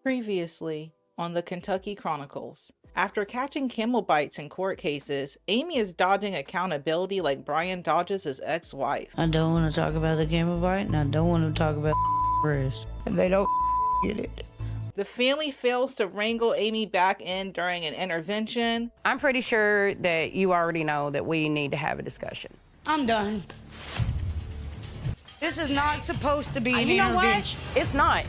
Previously on the Kentucky Chronicles. After catching camel bites in court cases, Amy is dodging accountability like Brian dodges his ex-wife. I don't want to talk about the camel bite, and I don't want to talk about Chris. And they don't get it. The family fails to wrangle Amy back in during an intervention. I'm pretty sure that you already know that we need to have a discussion. I'm done. This is not supposed to be an You know intervention. what? It's not.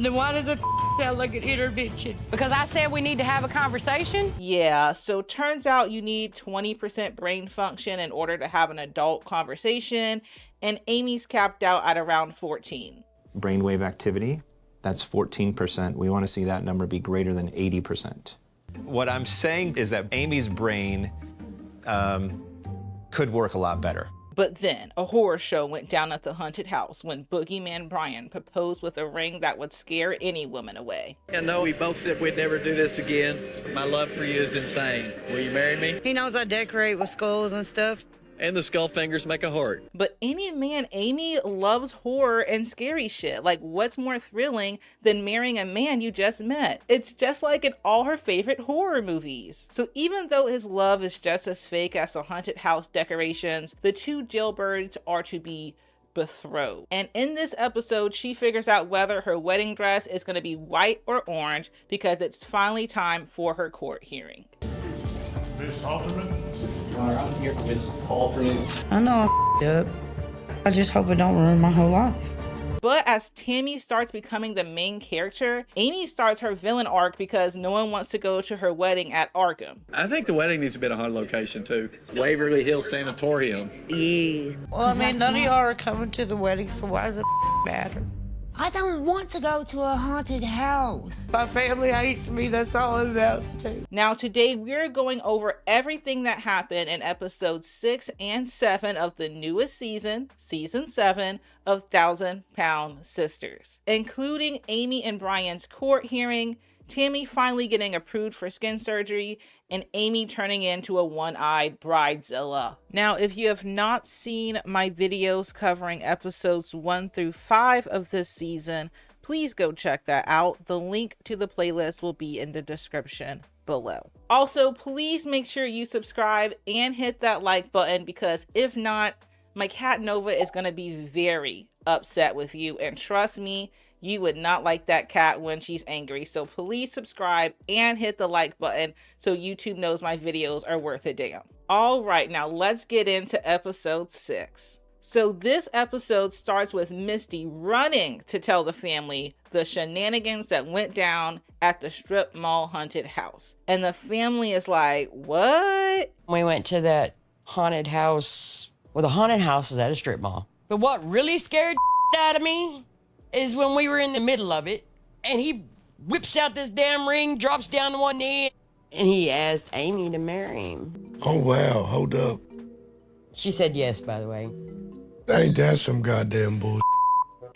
Then why does it sound like an intervention? Because I said we need to have a conversation. Yeah, so turns out you need 20% brain function in order to have an adult conversation, and Amy's capped out at around 14. Brainwave activity, that's 14%. We want to see that number be greater than 80%. What I'm saying is that Amy's brain could work a lot better. But then, a horror show went down at the haunted house when Boogeyman Brian proposed with a ring that would scare any woman away. I know we both said we'd never do this again. My love for you is insane. Will you marry me? He knows I decorate with skulls and stuff. And the skull fingers make a heart. But Amy loves horror and scary shit. Like, what's more thrilling than marrying a man you just met? It's just like in all her favorite horror movies. So even though his love is just as fake as the haunted house decorations, the two jailbirds are to be betrothed. And in this episode, she figures out whether her wedding dress is going to be white or orange because it's finally time for her court hearing. Miss Halterman? I'm here for Miss Halterman. I know I up. I just hope it don't ruin my whole life. But as Tammy starts becoming the main character, Amy starts her villain arc because no one wants to go to her wedding at Arkham. I think the wedding needs to be at a haunted location too. Waverly Hills Sanatorium. Yeah. Well, I mean, none of y'all are coming to the wedding, so why does it matter? I don't want to go to a haunted house. My family hates me, that's all it amounts to. Now today we're going over everything that happened in episodes 6 and 7 of the newest season, season 7 of 1,000 Pound Sisters, including Amy and Brian's court hearing, Tammy finally getting approved for skin surgery, and Amy turning into a one-eyed bridezilla. Now, if you have not seen my videos covering episodes 1 through 5 of this season, please go check that out. The link to the playlist will be in the description below. Also, please make sure you subscribe and hit that like button, because if not, my cat Nova is going to be very upset with you, and trust me, you would not like that cat when she's angry. So please subscribe and hit the like button so YouTube knows my videos are worth a damn. All right, now let's get into episode 6. So this episode starts with Misty running to tell the family the shenanigans that went down at the strip mall haunted house. And the family is like, what? We went to that haunted house. Well, the haunted house is at a strip mall. But what really scared out of me is when we were in the middle of it, and he whips out this damn ring, drops down to one knee, and he asked Amy to marry him. Oh, wow, hold up. She said yes, by the way. Ain't that some goddamn bull?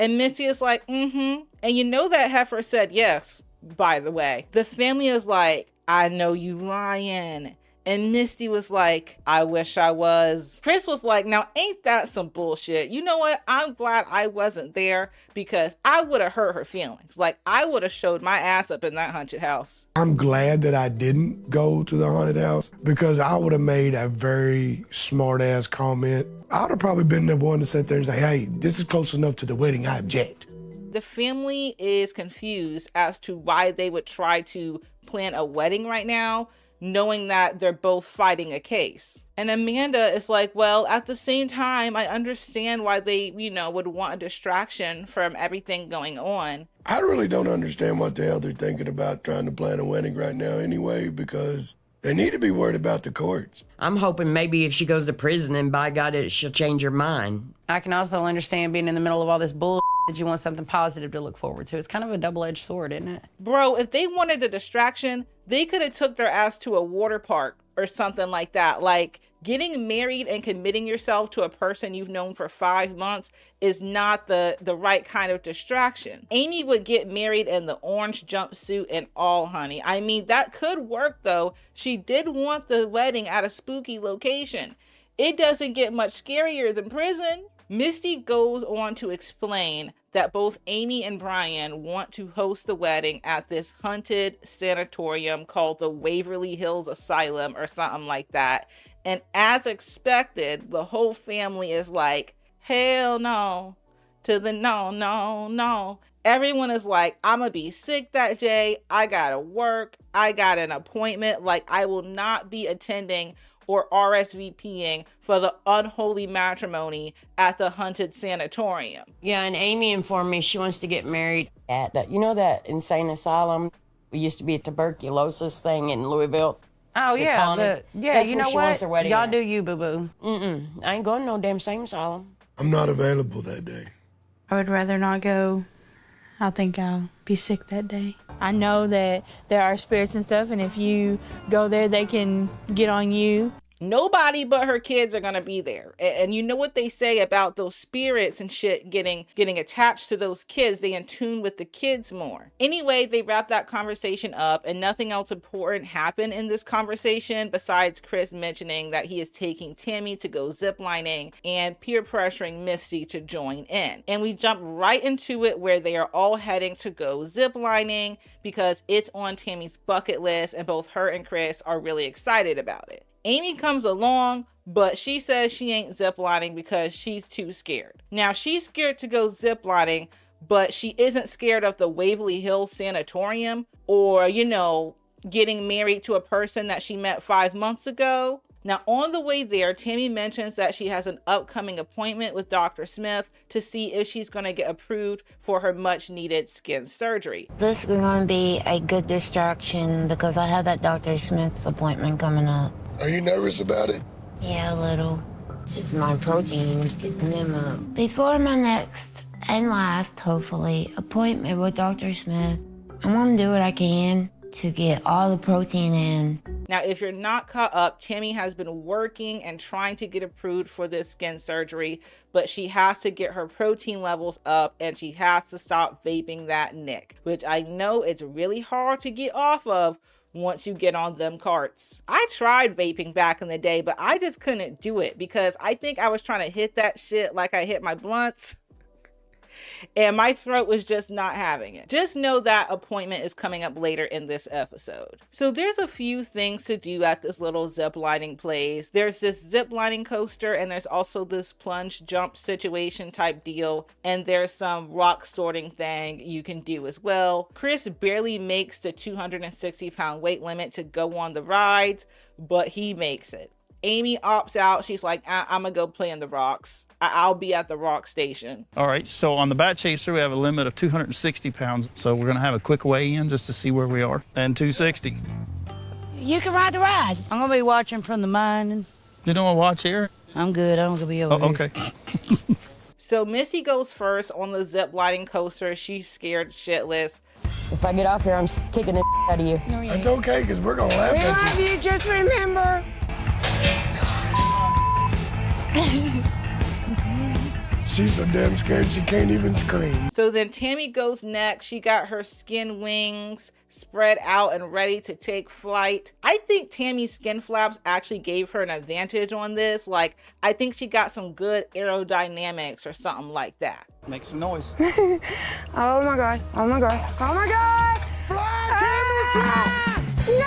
And Misty is like, mm-hmm. And you know that heifer said yes, by the way. The family is like, I know you lying. And Misty was like, I wish I was. Chris was like, now ain't that some bullshit? You know what? I'm glad I wasn't there, because I would have hurt her feelings. Like, I would have showed my ass up in that haunted house. I'm glad that I didn't go to the haunted house, because I would have made a very smart ass comment. I would have probably been the one to sit there and say, hey, this is close enough to the wedding, I object. The family is confused as to why they would try to plan a wedding right now, knowing that they're both fighting a case. And Amanda is like, well, at the same time, I understand why they, would want a distraction from everything going on. I really don't understand what the hell they're thinking about trying to plan a wedding right now anyway, because they need to be worried about the courts. I'm hoping maybe if she goes to prison, and by God, she'll change her mind. I can also understand being in the middle of all this bull that you want something positive to look forward to. It's kind of a double-edged sword, isn't it? Bro, if they wanted a distraction, they could have took their ass to a water park or something like that. Like, getting married and committing yourself to a person you've known for 5 months is not the right kind of distraction. Amy would get married in the orange jumpsuit and all, honey. I mean, that could work though. She did want the wedding at a spooky location. It doesn't get much scarier than prison. Misty goes on to explain that both Amy and Brian want to host the wedding at this haunted sanatorium called the Waverly Hills Asylum or something like that. And as expected, the whole family is like, hell no, to the no, no, no. Everyone is like, I'm gonna be sick that day. I gotta work. I got an appointment. Like, I will not be attending or RSVPing for the unholy matrimony at the haunted sanatorium. Yeah, and Amy informed me she wants to get married at that, you know, that insane asylum? We used to be a tuberculosis thing in Louisville. Oh, It's yeah. haunted. Yeah, That's you where know she wants what? her wedding Y'all at. do you, boo-boo. I ain't going to no damn same asylum. I'm not available that day. I would rather not go. I think I'll be sick that day. I know that there are spirits and stuff, and if you go there, they can get on you. Nobody but her kids are gonna be there. And you know what they say about those spirits and shit getting attached to those kids. They in tune with the kids more. Anyway, they wrap that conversation up and nothing else important happened in this conversation besides Chris mentioning that he is taking Tammy to go ziplining and peer pressuring Misty to join in. And we jump right into it where they are all heading to go ziplining because it's on Tammy's bucket list and both her and Chris are really excited about it. Amy comes along, but she says she ain't ziplining because she's too scared. Now, she's scared to go ziplining, but she isn't scared of the Waverly Hills Sanatorium or, you know, getting married to a person that she met 5 months ago. Now, on the way there, Tammy mentions that she has an upcoming appointment with Dr. Smith to see if she's going to get approved for her much needed skin surgery. This is going to be a good distraction because I have that Dr. Smith's appointment coming up. Are you nervous about it? Yeah, a little. It's just my proteins, getting them up. Before my next and last, hopefully, appointment with Dr. Smith, I want to do what I can to get all the protein in. Now, if you're not caught up, Tammy has been working and trying to get approved for this skin surgery, but she has to get her protein levels up and she has to stop vaping that Nick, which I know it's really hard to get off of once you get on them carts. I tried vaping back in the day, but I just couldn't do it because I think I was trying to hit that shit like I hit my blunts. And my throat was just not having it. Just know that appointment is coming up later in this episode. So there's a few things to do at this little zip lining place. There's this zip lining coaster and there's also this plunge jump situation type deal. And there's some rock sorting thing you can do as well. Chris barely makes the 260-pound weight limit to go on the rides, but he makes it. Amy opts out. She's like, I'm gonna go play in the rocks. I'll be at the rock station. All right, so on the Bat Chaser, we have a limit of 260 pounds. So we're gonna have a quick weigh-in just to see where we are. And 260. You can ride the ride. I'm gonna be watching from the mine. You don't wanna watch here? I'm good. I'm gonna be over here. Okay. So Missy goes first on the zip lining coaster. She's scared shitless. If I get off here, I'm kicking the out of you. It's okay, because we're going to laugh We at love you, just remember. you. She's so damn scared she can't even scream. So then Tammy goes next. She got her skin wings spread out and ready to take flight. I think Tammy's skin flaps actually gave her an advantage on this. Like, I think she got some good aerodynamics or something like that. Make some noise. Oh my God, oh my God, oh my God! Fly, Tammy, fly! No!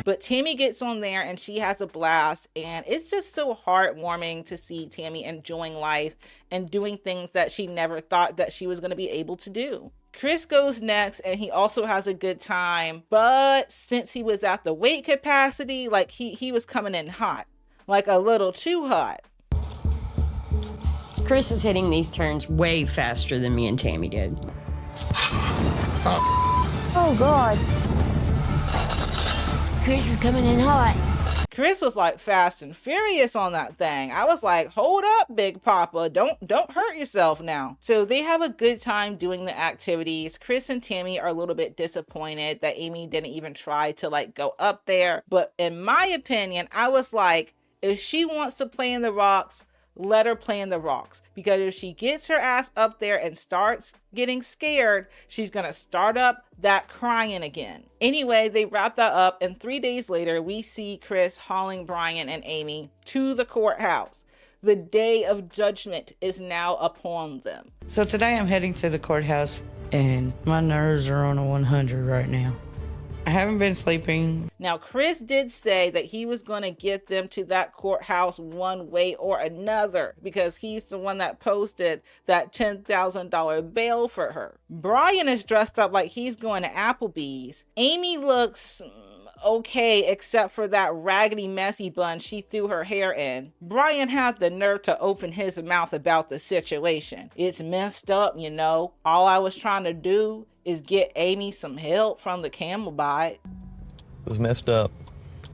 But Tammy gets on there and she has a blast, and it's just so heartwarming to see Tammy enjoying life and doing things that she never thought that she was going to be able to do. Chris goes next and he also has a good time, but since he was at the weight capacity, like he was coming in hot, like a little too hot. Chris is hitting these turns way faster than me and Tammy did. Oh God. Chris is coming in hot. Chris was like fast and furious on that thing. I was like, hold up, Big Papa. Don't hurt yourself now. So they have a good time doing the activities. Chris and Tammy are a little bit disappointed that Amy didn't even try to like go up there. But in my opinion, I was like, if she wants to play in the rocks, let her play in the rocks, because if she gets her ass up there and starts getting scared, she's gonna start up that crying again. Anyway, they wrap that up, and 3 days later we see Chris hauling Brian and Amy to the courthouse. The day of judgment is now upon them. So today I'm heading to the courthouse and my nerves are on a 100 right now. I haven't been sleeping. Now, Chris did say that he was going to get them to that courthouse one way or another because he's the one that posted that $10,000 bail for her. Brian is dressed up like he's going to Applebee's. Amy looks okay, except for that raggedy, messy bun she threw her hair in. Brian had the nerve to open his mouth about the situation. It's messed up, you know. All I was trying to do is get Amy some help from the camel bite. It was messed up.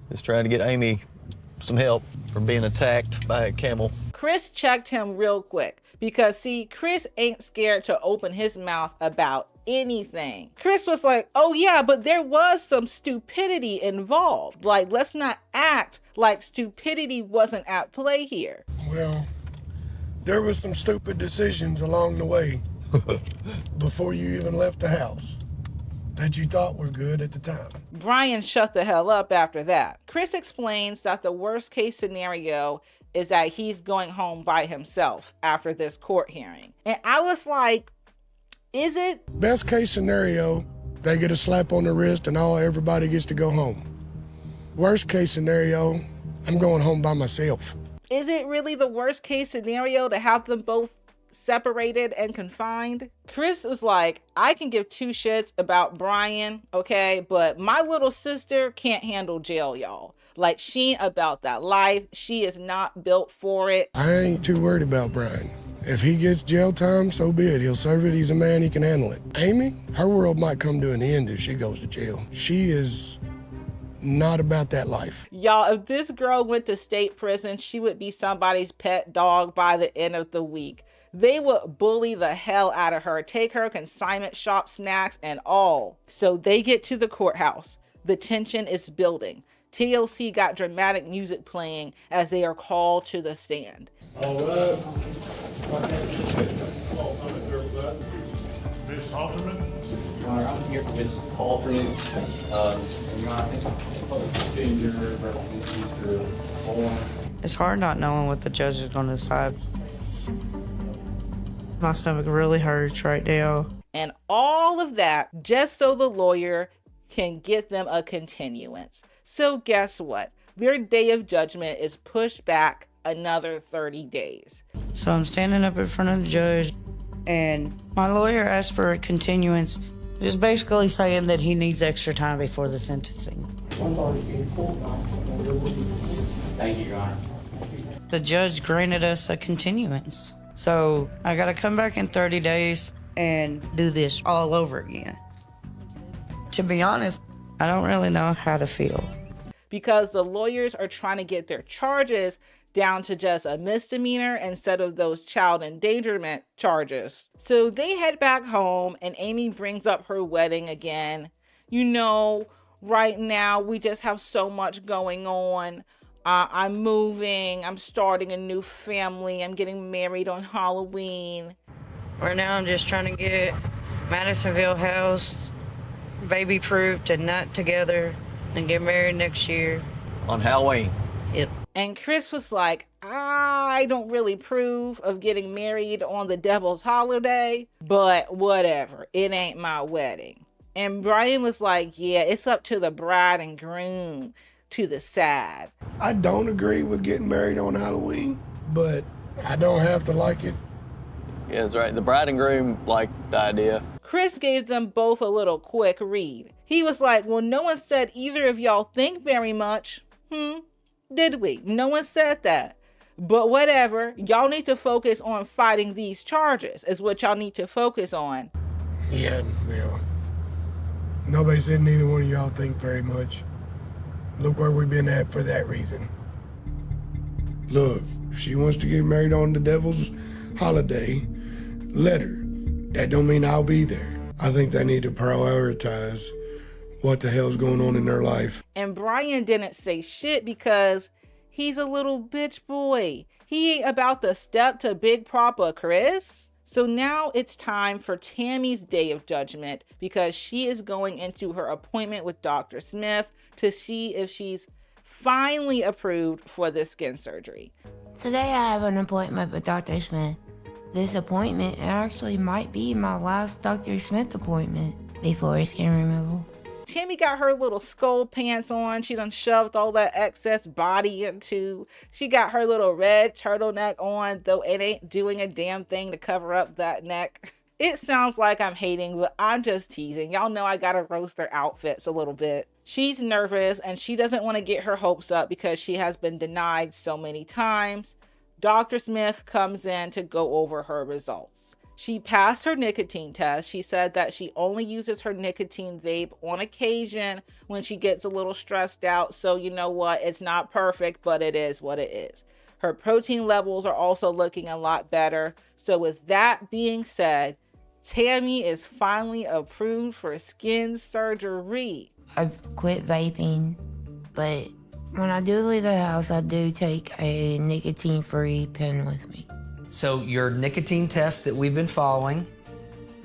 Just trying to get Amy some help from being attacked by a camel. Chris checked him real quick because, see, Chris ain't scared to open his mouth about anything. Chris was like, oh yeah, but there was some stupidity involved. Like, let's not act like stupidity wasn't at play here. Well, there was some stupid decisions along the way before you even left the house that you thought were good at the time. Brian shut the hell up after that. Chris explains that the worst case scenario is that he's going home by himself after this court hearing. And I was like, is it? Best case scenario, they get a slap on the wrist and everybody gets to go home. Worst case scenario, I'm going home by myself. Is it really the worst case scenario to have them both separated and confined? Chris was like, I can give two shits about Brian, okay, but my little sister can't handle jail, y'all. Like, she ain't about that life. She is not built for it. I ain't too worried about Brian. If he gets jail time, so be it. He'll serve it. He's a man. He can handle it. Amy, her world might come to an end if she goes to jail. She is not about that life. Y'all, if this girl went to state prison, she would be somebody's pet dog by the end of the week. They would bully the hell out of her, take her consignment shop snacks and all. So they get to the courthouse. The tension is building. TLC got dramatic music playing as they are called to the stand. All right. Miss Halterman? Your Honor, I'm here for Miss Halterman. It's hard not knowing what the judge is going to decide. My stomach really hurts right now. And all of that just so the lawyer can get them a continuance. So guess what? Their day of judgment is pushed back another 30 days. So I'm standing up in front of the judge, and my lawyer asked for a continuance, just basically saying that he needs extra time before the sentencing. Thank you, Your Honor. The judge granted us a continuance. So I gotta come back in 30 days and do this all over again. To be honest, I don't really know how to feel. Because the lawyers are trying to get their charges down to just a misdemeanor instead of those child endangerment charges. So they head back home and Amy brings up her wedding again. You know, right now we just have so much going on. I'm moving, I'm starting a new family, I'm getting married on Halloween. Right now I'm just trying to get Madisonville house baby-proofed and nut together and get married next year. On Halloween? Yep. And Chris was like, I don't really approve of getting married on the devil's holiday, but whatever, it ain't my wedding. And Brian was like, yeah, it's up to the bride and groom to decide. I don't agree with getting married on Halloween, but I don't have to like it. Yeah, that's right. The bride and groom liked the idea. Chris gave them both a little quick read. He was like, well, no one said either of y'all think very much. Did we? No one said that. But whatever, y'all need to focus on fighting these charges is what y'all need to focus on. Yeah, well, nobody said neither one of y'all think very much. Look where we've been at for that reason. Look, if she wants to get married on the devil's holiday, let her. That don't mean I'll be there. I think they need to prioritize what the hell's going on in their life. And Brian didn't say shit because he's a little bitch boy. He ain't about to step to Big Papa Chris. So now it's time for Tammy's day of judgment because she is going into her appointment with Dr. Smith to see if she's finally approved for this skin surgery. Today I have an appointment with Dr. Smith. This appointment actually might be my last Dr. Smith appointment before skin removal. Tammy got her little skull pants on. She done shoved all that excess body into. She got her little red turtleneck on, though it ain't doing a damn thing to cover up that neck. It sounds like I'm hating, but I'm just teasing. Y'all know I gotta roast their outfits a little bit. She's nervous and she doesn't want to get her hopes up because she has been denied so many times. Dr. Smith comes in to go over her results. She passed her nicotine test. She said that she only uses her nicotine vape on occasion when she gets a little stressed out. So you know what? It's not perfect, but it is what it is. Her protein levels are also looking a lot better. So with that being said, Tammy is finally approved for skin surgery. I've quit vaping, but when I do leave the house, I do take a nicotine-free pen with me. So your nicotine tests that we've been following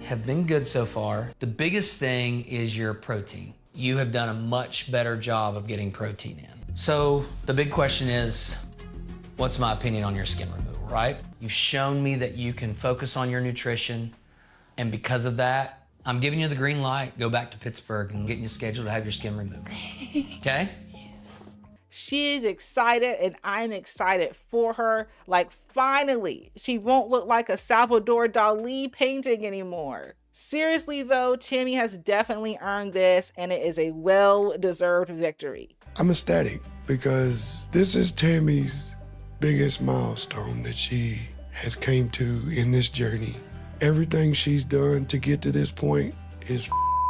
have been good so far. The biggest thing is your protein. You have done a much better job of getting protein in. So the big question is, what's my opinion on your skin removal, right? You've shown me that you can focus on your nutrition, and because of that, I'm giving you the green light. Go back to Pittsburgh and getting you scheduled to have your skin removed. Okay? She is excited and I'm excited for her. Like finally, she won't look like a Salvador Dali painting anymore. Seriously though, Tammy has definitely earned this and it is a well-deserved victory. I'm ecstatic because this is Tammy's biggest milestone that she has came to in this journey. Everything she's done to get to this point is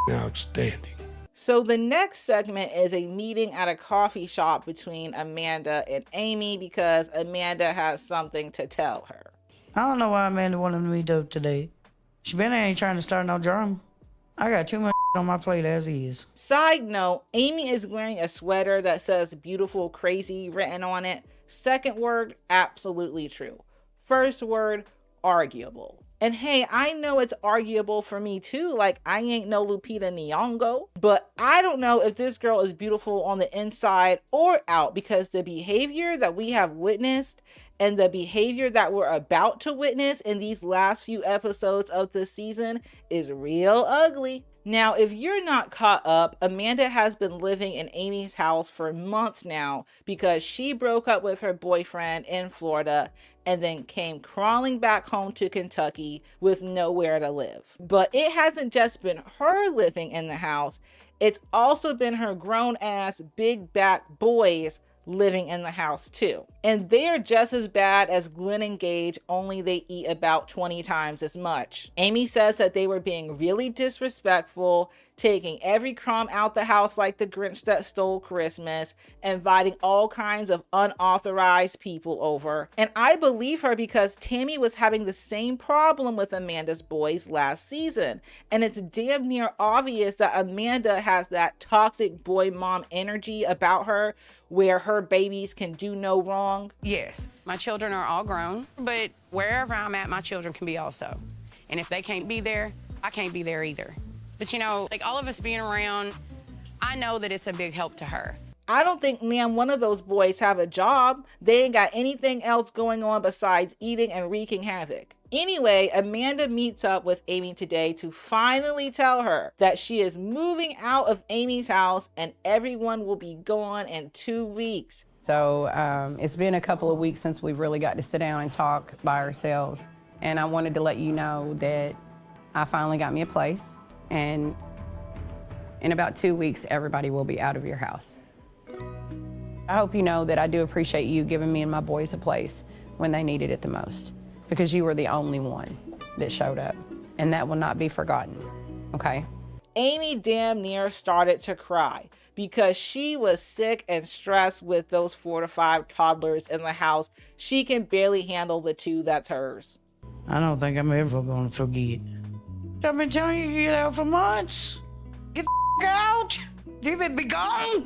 outstanding. So the next segment is a meeting at a coffee shop between Amanda and Amy because Amanda has something to tell her. I don't know why Amanda wanted me to today. She been ain't trying to start no drama. I got too much on my plate as is. Side note, Amy is wearing a sweater that says beautiful crazy written on it. Second word, absolutely true. First word, arguable. And hey, I know it's arguable for me too. Like, I ain't no Lupita Nyong'o, but I don't know if this girl is beautiful on the inside or out because the behavior that we have witnessed and the behavior that we're about to witness in these last few episodes of the season is real ugly. Now, if you're not caught up, Amanda has been living in Amy's house for months now because she broke up with her boyfriend in Florida and then came crawling back home to Kentucky with nowhere to live. But it hasn't just been her living in the house, it's also been her grown-ass big back boys living in the house too. And they're just as bad as Glenn and Gage, only they eat about 20 times as much. Amy says that they were being really disrespectful, taking every crumb out the house like the Grinch that stole Christmas, inviting all kinds of unauthorized people over. And I believe her because Tammy was having the same problem with Amanda's boys last season. And it's damn near obvious that Amanda has that toxic boy mom energy about her where her babies can do no wrong. Yes, my children are all grown, but wherever I'm at, my children can be also. And if they can't be there, I can't be there either. But you know, like all of us being around, I know that it's a big help to her. I don't think one of those boys have a job. They ain't got anything else going on besides eating and wreaking havoc. Anyway, Amanda meets up with Amy today to finally tell her that she is moving out of Amy's house and everyone will be gone in 2 weeks. So it's been a couple of weeks since we really got to sit down and talk by ourselves. And I wanted to let you know that I finally got me a place. And in about 2 weeks, everybody will be out of your house. I hope you know that I do appreciate you giving me and my boys a place when they needed it the most, because you were the only one that showed up, and that will not be forgotten, okay? Amy damn near started to cry because she was sick and stressed with those 4 to 5 toddlers in the house. She can barely handle the 2 that's hers. I don't think I'm ever gonna forget. I've been telling you to get out for months. Get the out. Leave it be gone.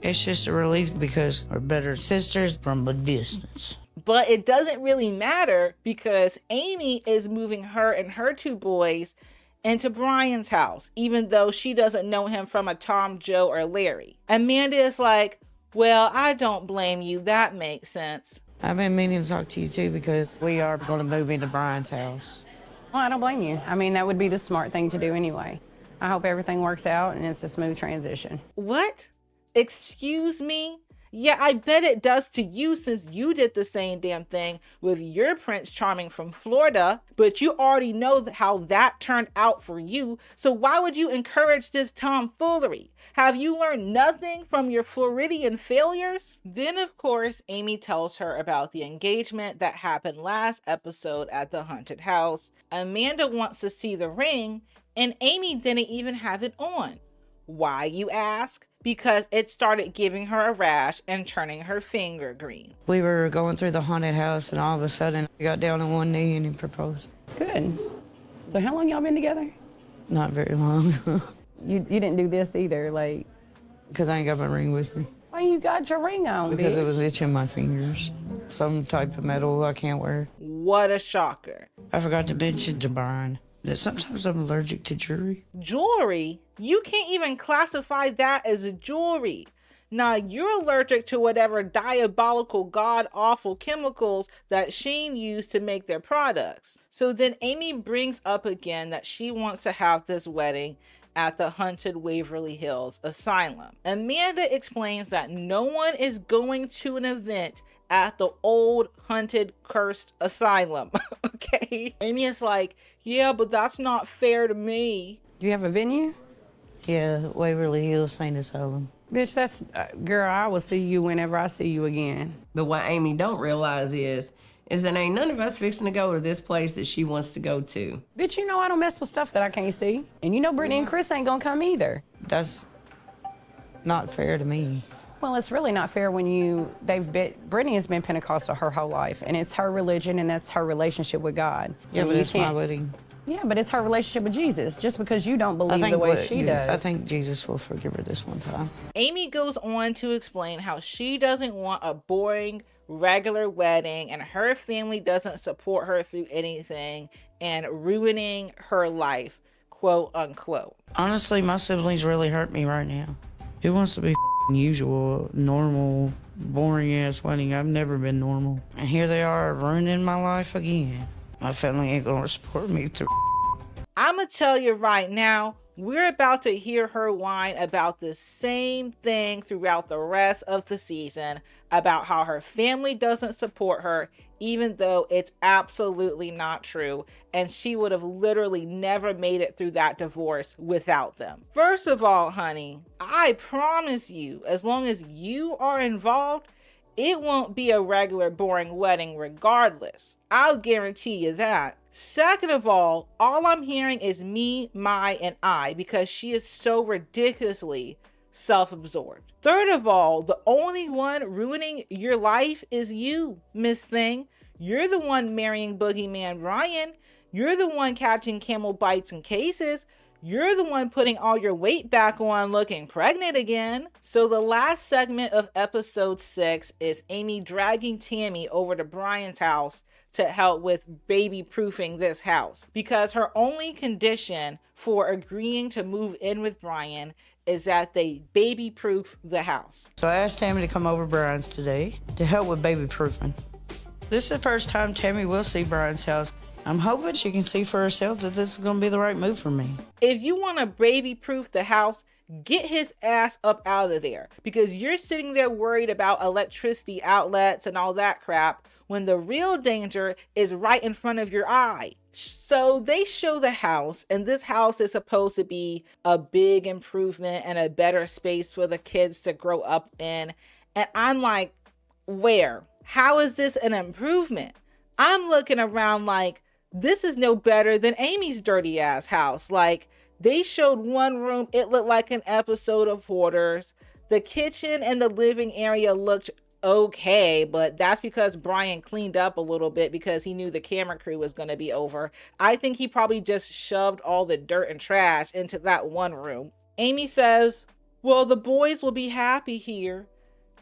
It's just a relief because we're better sisters from a distance. But it doesn't really matter because Amy is moving her and her 2 boys into Brian's house, even though she doesn't know him from a Tom, Joe, or Larry. Amanda is like, Well, I don't blame you. That makes sense. I've been meaning to talk to you too because we are going to move into Brian's house. Well, I don't blame you. I mean, that would be the smart thing to do anyway. I hope everything works out and it's a smooth transition. What? Excuse me? Yeah, I bet it does to you since you did the same damn thing with your Prince Charming from Florida, but you already know how that turned out for you, so why would you encourage this tomfoolery? Have you learned nothing from your Floridian failures? Then, of course, Amy tells her about the engagement that happened last episode at the haunted house. Amanda wants to see the ring, and Amy didn't even have it on. Why, you ask? Because it started giving her a rash and turning her finger green. We were going through the haunted house, and all of a sudden, he got down on one knee and he proposed. It's good. So how long y'all been together? Not very long. You didn't do this either, like... Because I ain't got my ring with me. Why you got your ring on, Because bitch? it was itching my fingers. Some type of metal I can't wear. What a shocker. I forgot to mention to Brian that sometimes I'm allergic to jewelry. Jewelry? You can't even classify that as a jewelry. Now, you're allergic to whatever diabolical, god-awful chemicals that Sheen used to make their products. So then Amy brings up again that she wants to have this wedding at the haunted Waverly Hills Asylum. Amanda explains that no one is going to an event at the old haunted cursed asylum. Okay? Amy is like, yeah, but that's not fair to me. Do you have a venue? Yeah, Waverly Hills Saint Asylum. Bitch, that's, girl, I will see you whenever I see you again. But what Amy don't realize is that ain't none of us fixing to go to this place that she wants to go to. Bitch, you know I don't mess with stuff that I can't see. And you know Brittany and Chris ain't gonna come either. That's not fair to me. Well, it's really not fair when Brittany has been Pentecostal her whole life, and it's her religion, and that's her relationship with God. Yeah, but it's my wedding. Yeah, but it's her relationship with Jesus, just because you don't believe the way she does. I think Jesus will forgive her this one time. Amy goes on to explain how she doesn't want a boring, regular wedding, and her family doesn't support her through anything, and ruining her life, quote unquote. Honestly, my siblings really hurt me right now. Who wants to be usual, normal, boring ass wedding? I've never been normal. And here they are ruining my life again. My family ain't gonna support me through. I'ma tell you right now, we're about to hear her whine about the same thing throughout the rest of the season, about how her family doesn't support her, even though it's absolutely not true, and she would have literally never made it through that divorce without them. First of all, honey, I promise you, as long as you are involved, it won't be a regular boring wedding regardless. I'll guarantee you that. Second of all I'm hearing is me, my, and I, because she is so ridiculously self-absorbed. Third of all, the only one ruining your life is you, Miss Thing. You're the one marrying Boogeyman Ryan. You're the one catching camel bites and cases. You're the one putting all your weight back on looking pregnant again. So the last segment of episode 6 is Amy dragging Tammy over to Brian's house to help with baby-proofing this house, because her only condition for agreeing to move in with Brian is that they baby-proof the house. So I asked Tammy to come over to Brian's today to help with baby-proofing. This is the first time Tammy will see Brian's house. I'm hoping she can see for herself that this is going to be the right move for me. If you want to baby-proof the house, get his ass up out of there, because you're sitting there worried about electricity outlets and all that crap when the real danger is right in front of your eye. So they show the house, and this house is supposed to be a big improvement and a better space for the kids to grow up in. And I'm like, where? How is this an improvement? I'm looking around like, this is no better than Amy's dirty ass house. Like, they showed one room, it looked like an episode of Hoarders. The kitchen and the living area looked okay, but that's because Brian cleaned up a little bit because he knew the camera crew was going to be over. I think he probably just shoved all the dirt and trash into that one room. Amy says, well, the boys will be happy here.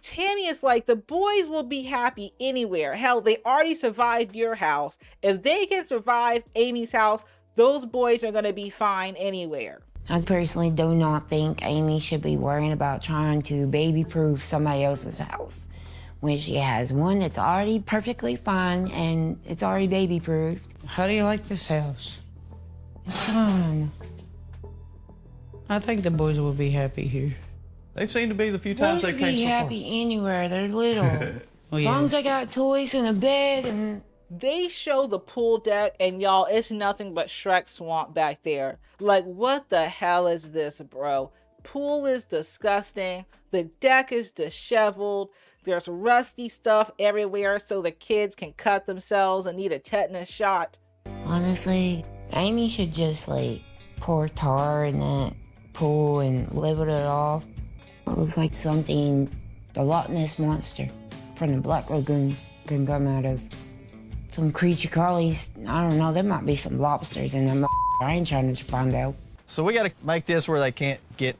Tammy is like, the boys will be happy anywhere. Hell, they already survived your house. If they can survive Amy's house, those boys are going to be fine anywhere. I personally do not think Amy should be worrying about trying to baby-proof somebody else's house when she has one that's already perfectly fine and it's already baby-proofed. How do you like this house? It's fine. I think the boys will be happy here. They seem to be the few times Boys they be came so far. happy anywhere. They're little. As yeah. long as they got toys and a bed and... They show the pool deck, and y'all, it's nothing but Shrek Swamp back there. Like, what the hell is this, bro? Pool is disgusting. The deck is disheveled. There's rusty stuff everywhere so the kids can cut themselves and need a tetanus shot. Honestly, Amy should just, like, pour tar in that pool and level it off. It looks like something the Loch Ness Monster from the Black Lagoon can come out of. Some creature collies. I don't know, there might be some lobsters in them. I ain't trying to find out. So we got to make this where they can't get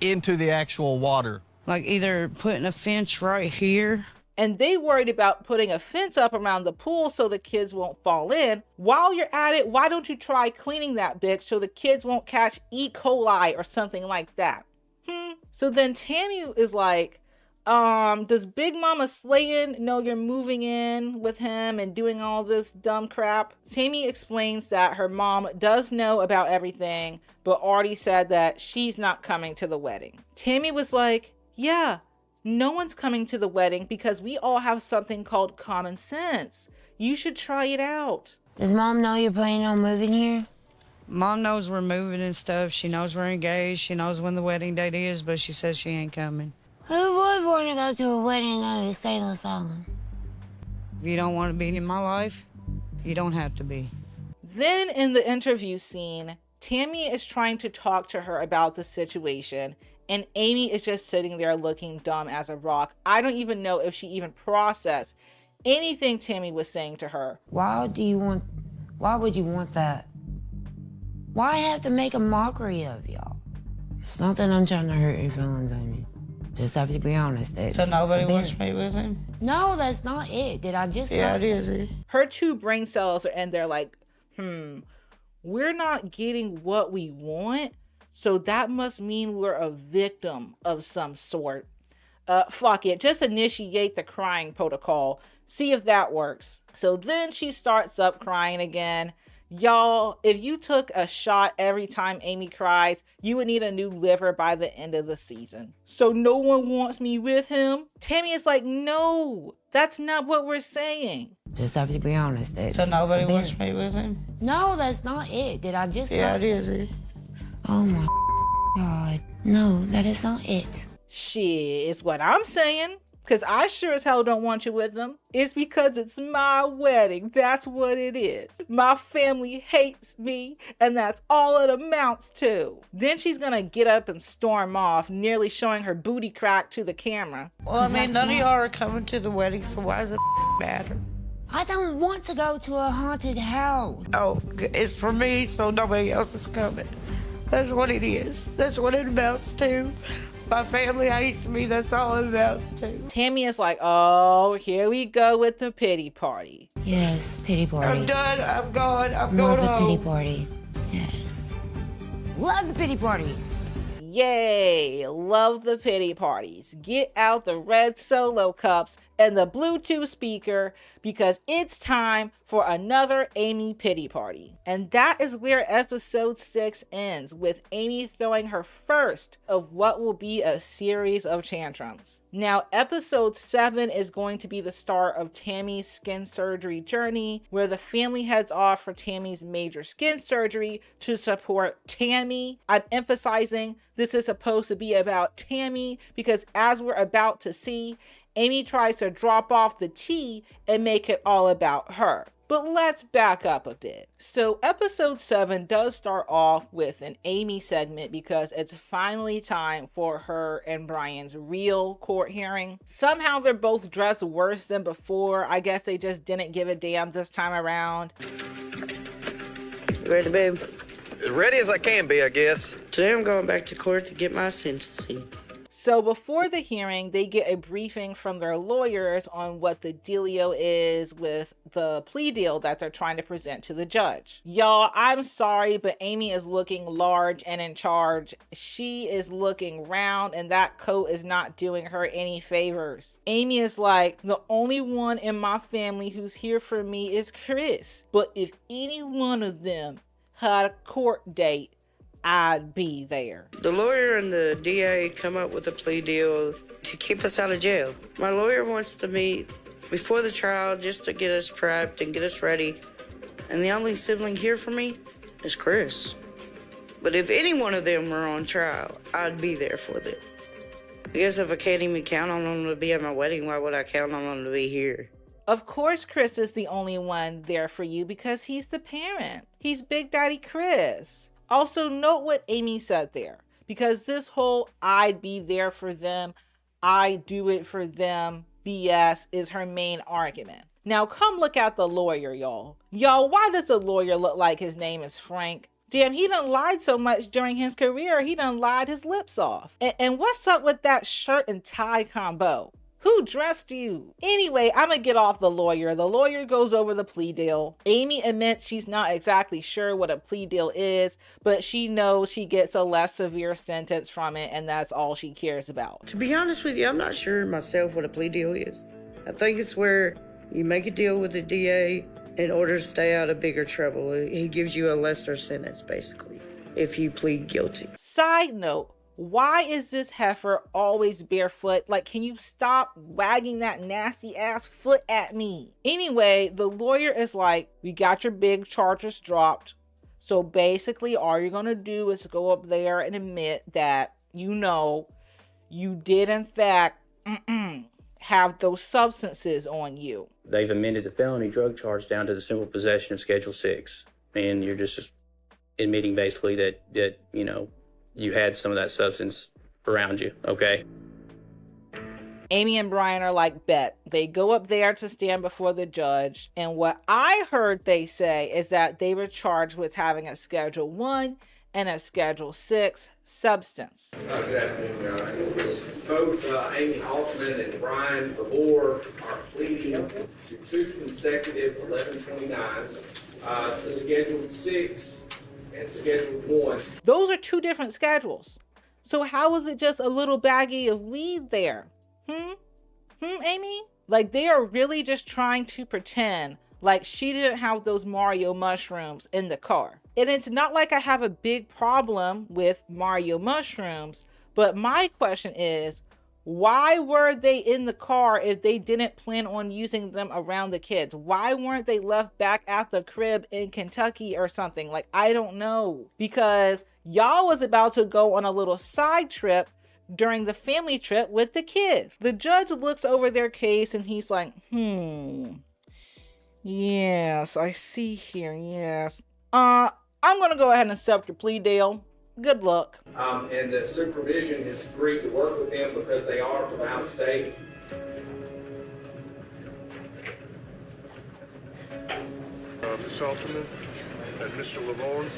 into the actual water. Like either putting a fence right here. And they worried about putting a fence up around the pool so the kids won't fall in. While you're at it, why don't you try cleaning that bitch so the kids won't catch E. coli or something like that? So then Tammy is like, does Big Mama Slayin know you're moving in with him and doing all this dumb crap? Tammy explains that her mom does know about everything, but already said that she's not coming to the wedding. Tammy was like, yeah, no one's coming to the wedding because we all have something called common sense. You should try it out. Does Mom know you're planning on moving here? Mom knows we're moving and stuff. She knows we're engaged. She knows when the wedding date is, but she says she ain't coming. Who would want to go to a wedding on a Sailor's Island? If you don't want to be in my life, you don't have to be. Then in the interview scene, Tammy is trying to talk to her about the situation, and Amy is just sitting there looking dumb as a rock. I don't even know if she even processed anything Tammy was saying to her. Why would you want that? Why have to make a mockery of y'all? It's not that I'm trying to hurt your feelings, Amy. Just have to be honest. So nobody wants me with him? No, that's not it. Did I just Yeah, not it say- is. Her two brain cells are in there like, we're not getting what we want, so that must mean we're a victim of some sort. Fuck it, just initiate the crying protocol. See if that works. So then she starts up crying again. Y'all, if you took a shot every time Amy cries, you would need a new liver by the end of the season. So no one wants me with him? Tammy is like, no, that's not what we're saying. Just have to be honest. So nobody wants me with him? No, that's not it. Did I just Yeah, not it say- is. Oh my God. No, that is not it. Shit, it's what I'm saying. Because I sure as hell don't want you with them. It's because it's my wedding. That's what it is. My family hates me, and that's all it amounts to. Then she's going to get up and storm off, nearly showing her booty crack to the camera. Well, I mean, none of y'all are coming to the wedding, so why does it matter? I don't want to go to a haunted house. Oh, it's for me, so nobody else is coming. That's what it is. That's what it amounts to. My family hates me. That's all it amounts to. Tammy is like, oh, here we go with the pity party. Yes, pity party. I'm done. I'm gone. I'm Love going the home. pity party. Yes. Love the pity parties. Yay, love the pity parties. Get out the red Solo cups and the Bluetooth speaker because it's time for another Amy pity party. And that is where episode 6 ends, with Amy throwing her first of what will be a series of tantrums. Now, episode 7 is going to be the start of Tammy's skin surgery journey, where the family heads off for Tammy's major skin surgery to support Tammy. I'm emphasizing this is supposed to be about Tammy because, as we're about to see, Amy tries to drop off the T and make it all about her. But let's back up a bit. So episode 7 does start off with an Amy segment because it's finally time for her and Brian's real court hearing. Somehow they're both dressed worse than before. I guess they just didn't give a damn this time around. Ready, babe? As ready as I can be, I guess. Today I'm going back to court to get my sentencing. So before the hearing, they get a briefing from their lawyers on what the dealio is with the plea deal that they're trying to present to the judge. Y'all, I'm sorry, but Amy is looking large and in charge. She is looking round, and that coat is not doing her any favors. Amy is like, the only one in my family who's here for me is Chris. But if any one of them had a court date, I'd be there. The lawyer and the DA come up with a plea deal to keep us out of jail. My lawyer wants to meet before the trial just to get us prepped and get us ready. And the only sibling here for me is Chris. But if any one of them were on trial, I'd be there for them. I guess if I can't even count on them to be at my wedding, why would I count on them to be here? Of course, Chris is the only one there for you because he's the parent. He's Big Daddy Chris. Also, note what Amy said there, because this whole I'd be there for them, I do it for them BS is her main argument. Now, come look at the lawyer, y'all. Y'all, why does the lawyer look like his name is Frank? Damn, he done lied so much during his career, he done lied his lips off. And what's up with that shirt and tie combo? Who dressed you? Anyway, I'm gonna get off the lawyer. The lawyer goes over the plea deal. Amy admits she's not exactly sure what a plea deal is, but she knows she gets a less severe sentence from it, and that's all she cares about. To be honest with you, I'm not sure myself what a plea deal is. I think it's where you make a deal with the DA in order to stay out of bigger trouble. He gives you a lesser sentence, basically, if you plead guilty. Side note, why is this heifer always barefoot? Like, can you stop wagging that nasty ass foot at me? Anyway, the lawyer is like, we got your big charges dropped. So basically all you're going to do is go up there and admit that, you know, you did in fact have those substances on you. They've amended the felony drug charge down to the simple possession of Schedule 6. And you're just admitting basically that you know, you had some of that substance around you, okay? Amy and Brian are like, bet. They go up there to stand before the judge. And what I heard they say is that they were charged with having a Schedule 1 and a Schedule 6 substance. Good afternoon, Your Honor. Both Amy Hoffman and Brian Babor are pleading to 2 consecutive 1129s, the Schedule 6 and Schedule 1. Those are 2 different schedules. So how is it just a little baggie of weed there? Amy? Like, they are really just trying to pretend like she didn't have those Mario mushrooms in the car. And it's not like I have a big problem with Mario mushrooms, but my question is, why were they in the car if they didn't plan on using them around the kids? Why weren't they left back at the crib in Kentucky or something? Like, I don't know. Because y'all was about to go on a little side trip during the family trip with the kids. The judge looks over their case and he's like, yes, I see here, yes. I'm gonna go ahead and accept your plea deal. Good luck. And the supervision has agreed to work with them because they are from out of state. Ms. Alterman and Mr. Lavon,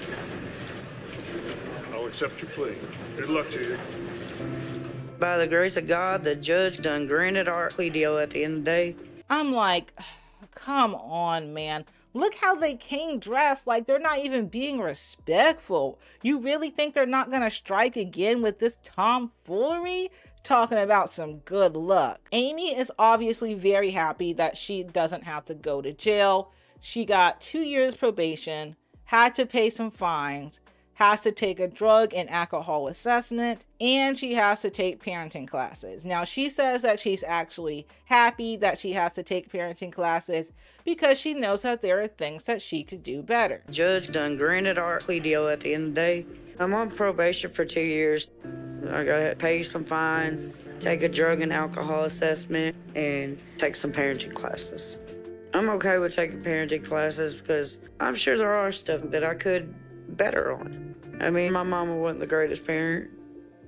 I'll accept your plea. Good luck to you. By the grace of God, the judge done granted our plea deal at the end of the day. I'm like, come on, man. Look how they came dressed, like they're not even being respectful. You really think they're not gonna strike again with this tomfoolery? Talking about some good luck. Amy is obviously very happy that she doesn't have to go to jail. She got 2 years probation, had to pay some fines, has to take a drug and alcohol assessment, and she has to take parenting classes. Now, she says that she's actually happy that she has to take parenting classes because she knows that there are things that she could do better. Judge done granted our plea deal at the end of the day. I'm on probation for 2 years. I gotta pay some fines, take a drug and alcohol assessment, and take some parenting classes. I'm okay with taking parenting classes because I'm sure there are stuff that I could better on. I mean, my mama wasn't the greatest parent,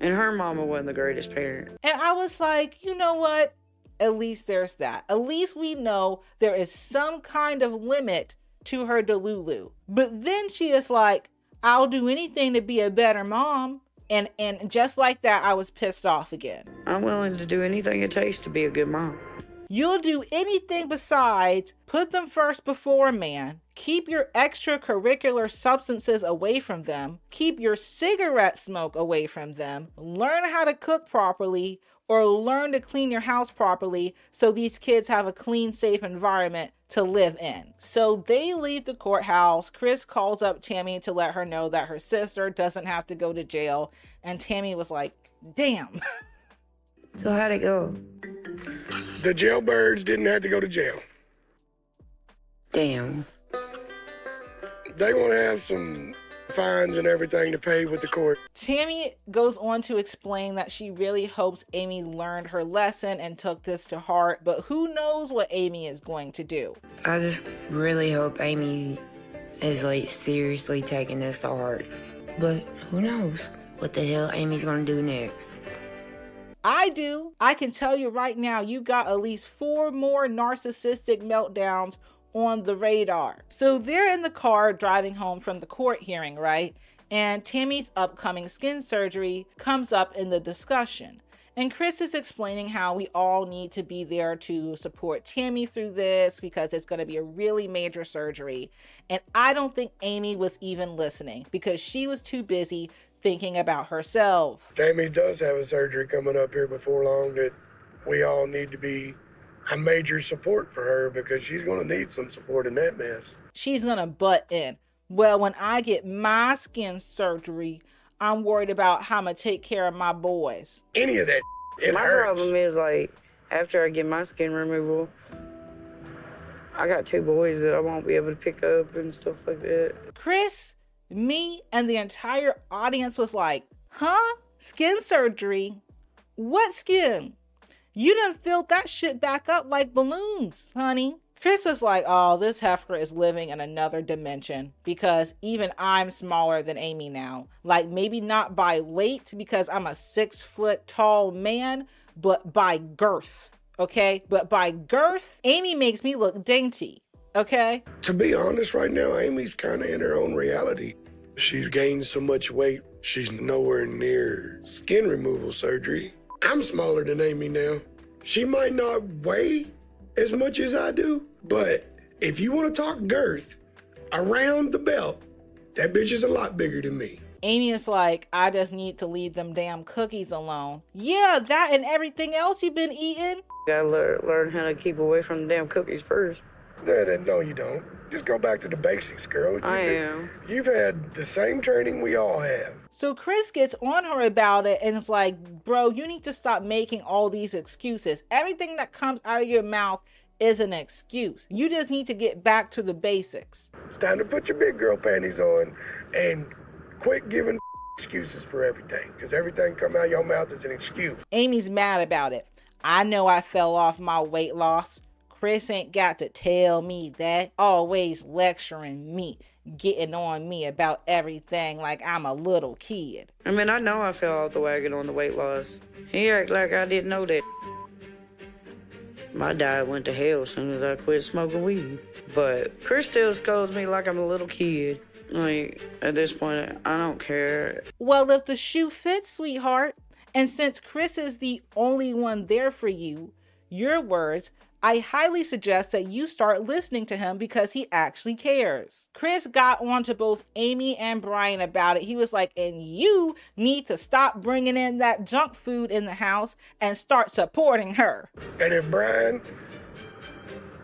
and her mama wasn't the greatest parent. And I was like, you know what? At least there's that. At least we know there is some kind of limit to her delulu. But then she is like, I'll do anything to be a better mom. And just like that, I was pissed off again. I'm willing to do anything it takes to be a good mom. You'll do anything besides put them first before a man, keep your extracurricular substances away from them, keep your cigarette smoke away from them, learn how to cook properly, or learn to clean your house properly so these kids have a clean, safe environment to live in. So they leave the courthouse. Chris calls up Tammy to let her know that her sister doesn't have to go to jail. And Tammy was like, damn. So how'd it go? The jailbirds didn't have to go to jail. Damn. They want to have some fines and everything to pay with the court. Tammy goes on to explain that she really hopes Amy learned her lesson and took this to heart, but who knows what Amy is going to do. I just really hope Amy is like seriously taking this to heart. But who knows what the hell Amy's gonna do next. I do. I can tell you right now, you got at least 4 more narcissistic meltdowns on the radar. So they're in the car driving home from the court hearing, right? And Tammy's upcoming skin surgery comes up in the discussion. And Chris is explaining how we all need to be there to support Tammy through this because it's going to be a really major surgery. And I don't think Amy was even listening because she was too busy thinking about herself. Tammy does have a surgery coming up here before long that we all need to be a major support for her because she's going to need some support in that mess. She's going to butt in. Well, when I get my skin surgery, I'm worried about how I'm going to take care of my boys. Any of that, it my hurts. problem is, like, after I get my skin removal, I got 2 boys that I won't be able to pick up and stuff like that. Chris, me, and the entire audience was like, huh? Skin surgery? What skin? You done filled that shit back up like balloons, honey. Chris was like, oh, this heifer is living in another dimension because even I'm smaller than Amy now. Like, maybe not by weight because I'm a 6 foot tall man, but by girth, okay? But by girth, Amy makes me look dainty, okay? To be honest right now, Amy's kind of in her own reality. She's gained so much weight, she's nowhere near skin removal surgery. I'm smaller than Amy now. She might not weigh as much as I do, but if you want to talk girth around the belt, that bitch is a lot bigger than me. Amy is like, I just need to leave them damn cookies alone. Yeah, that and everything else you've been eating. Gotta learn how to keep away from the damn cookies first. No, you don't. Just go back to the basics, girl. You've had the same training we all have. So Chris gets on her about it and is like, bro, you need to stop making all these excuses. Everything that comes out of your mouth is an excuse. You just need to get back to the basics. It's time to put your big girl panties on and quit giving excuses for everything, because everything come out of your mouth is an excuse. Amy's mad about it. I know I fell off my weight loss. Chris ain't got to tell me that. Always lecturing me, getting on me about everything like I'm a little kid. I mean, I know I fell off the wagon on the weight loss. He act like I didn't know that. My diet went to hell as soon as I quit smoking weed. But Chris still scolds me like I'm a little kid. Like, at this point, I don't care. Well, if the shoe fits, sweetheart, and since Chris is the only one there for you, your words, I highly suggest that you start listening to him because he actually cares. Chris got on to both Amy and Brian about it. He was like, and you need to stop bringing in that junk food in the house and start supporting her. And if Brian,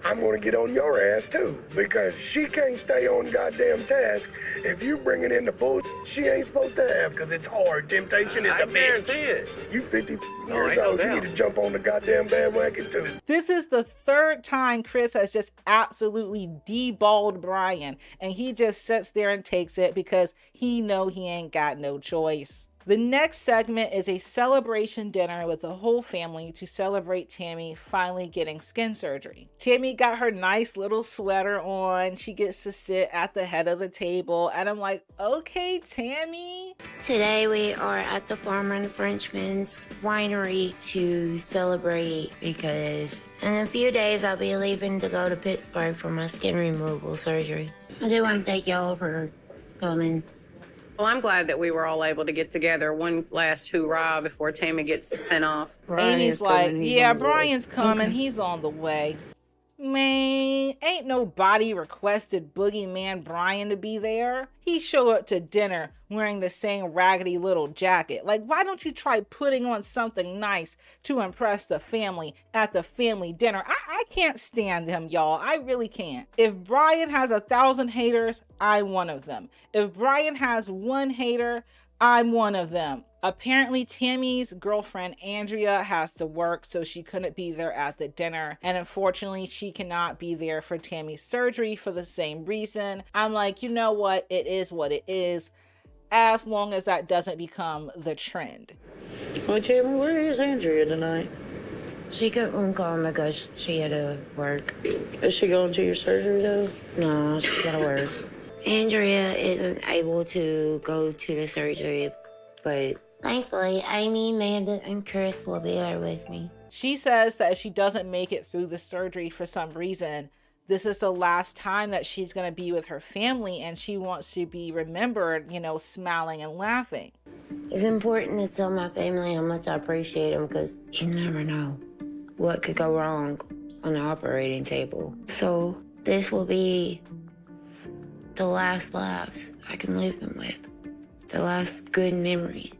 I'm going to get on your ass too, because she can't stay on goddamn task if you bringing in the bullshit she ain't supposed to have, because it's hard. Temptation is a bitch. Guarantee it. You 50 years old, you need to jump on the goddamn bandwagon too. This is the 3rd time Chris has just absolutely deballed Brian, and he just sits there and takes it because he know he ain't got no choice. The next segment is a celebration dinner with the whole family to celebrate Tammy finally getting skin surgery. Tammy got her nice little sweater on. She gets to sit at the head of the table, and I'm like, okay, Tammy. Today we are at the Farmer and Frenchman's winery to celebrate because in a few days I'll be leaving to go to Pittsburgh for my skin removal surgery. I do want to thank y'all for coming. Well, I'm glad that we were all able to get together one last hoorah before Tammy gets sent off. Amy's like, yeah, Brian's coming. He's on the way. Man, ain't nobody requested Boogeyman Brian to be there. He showed up to dinner wearing the same raggedy little jacket. Like, why don't you try putting on something nice to impress the family at the family dinner? I can't stand him, y'all. I really can't. If Brian has 1,000 haters, I'm one of them. If Brian has one hater, I'm one of them. Apparently, Tammy's girlfriend, Andrea, has to work, so she couldn't be there at the dinner. And unfortunately, she cannot be there for Tammy's surgery for the same reason. I'm like, you know what? It is what it is, as long as that doesn't become the trend. Well, Tammy, where is Andrea tonight? She couldn't come because she had to work. Is she going to your surgery, though? No, she's gotta work. Andrea isn't able to go to the surgery, but thankfully, Amy, Amanda, and Chris will be there with me. She says that if she doesn't make it through the surgery for some reason, this is the last time that she's going to be with her family, and she wants to be remembered, you know, smiling and laughing. It's important to tell my family how much I appreciate them, because you never know what could go wrong on the operating table. So this will be the last laughs I can leave them with. The last good memory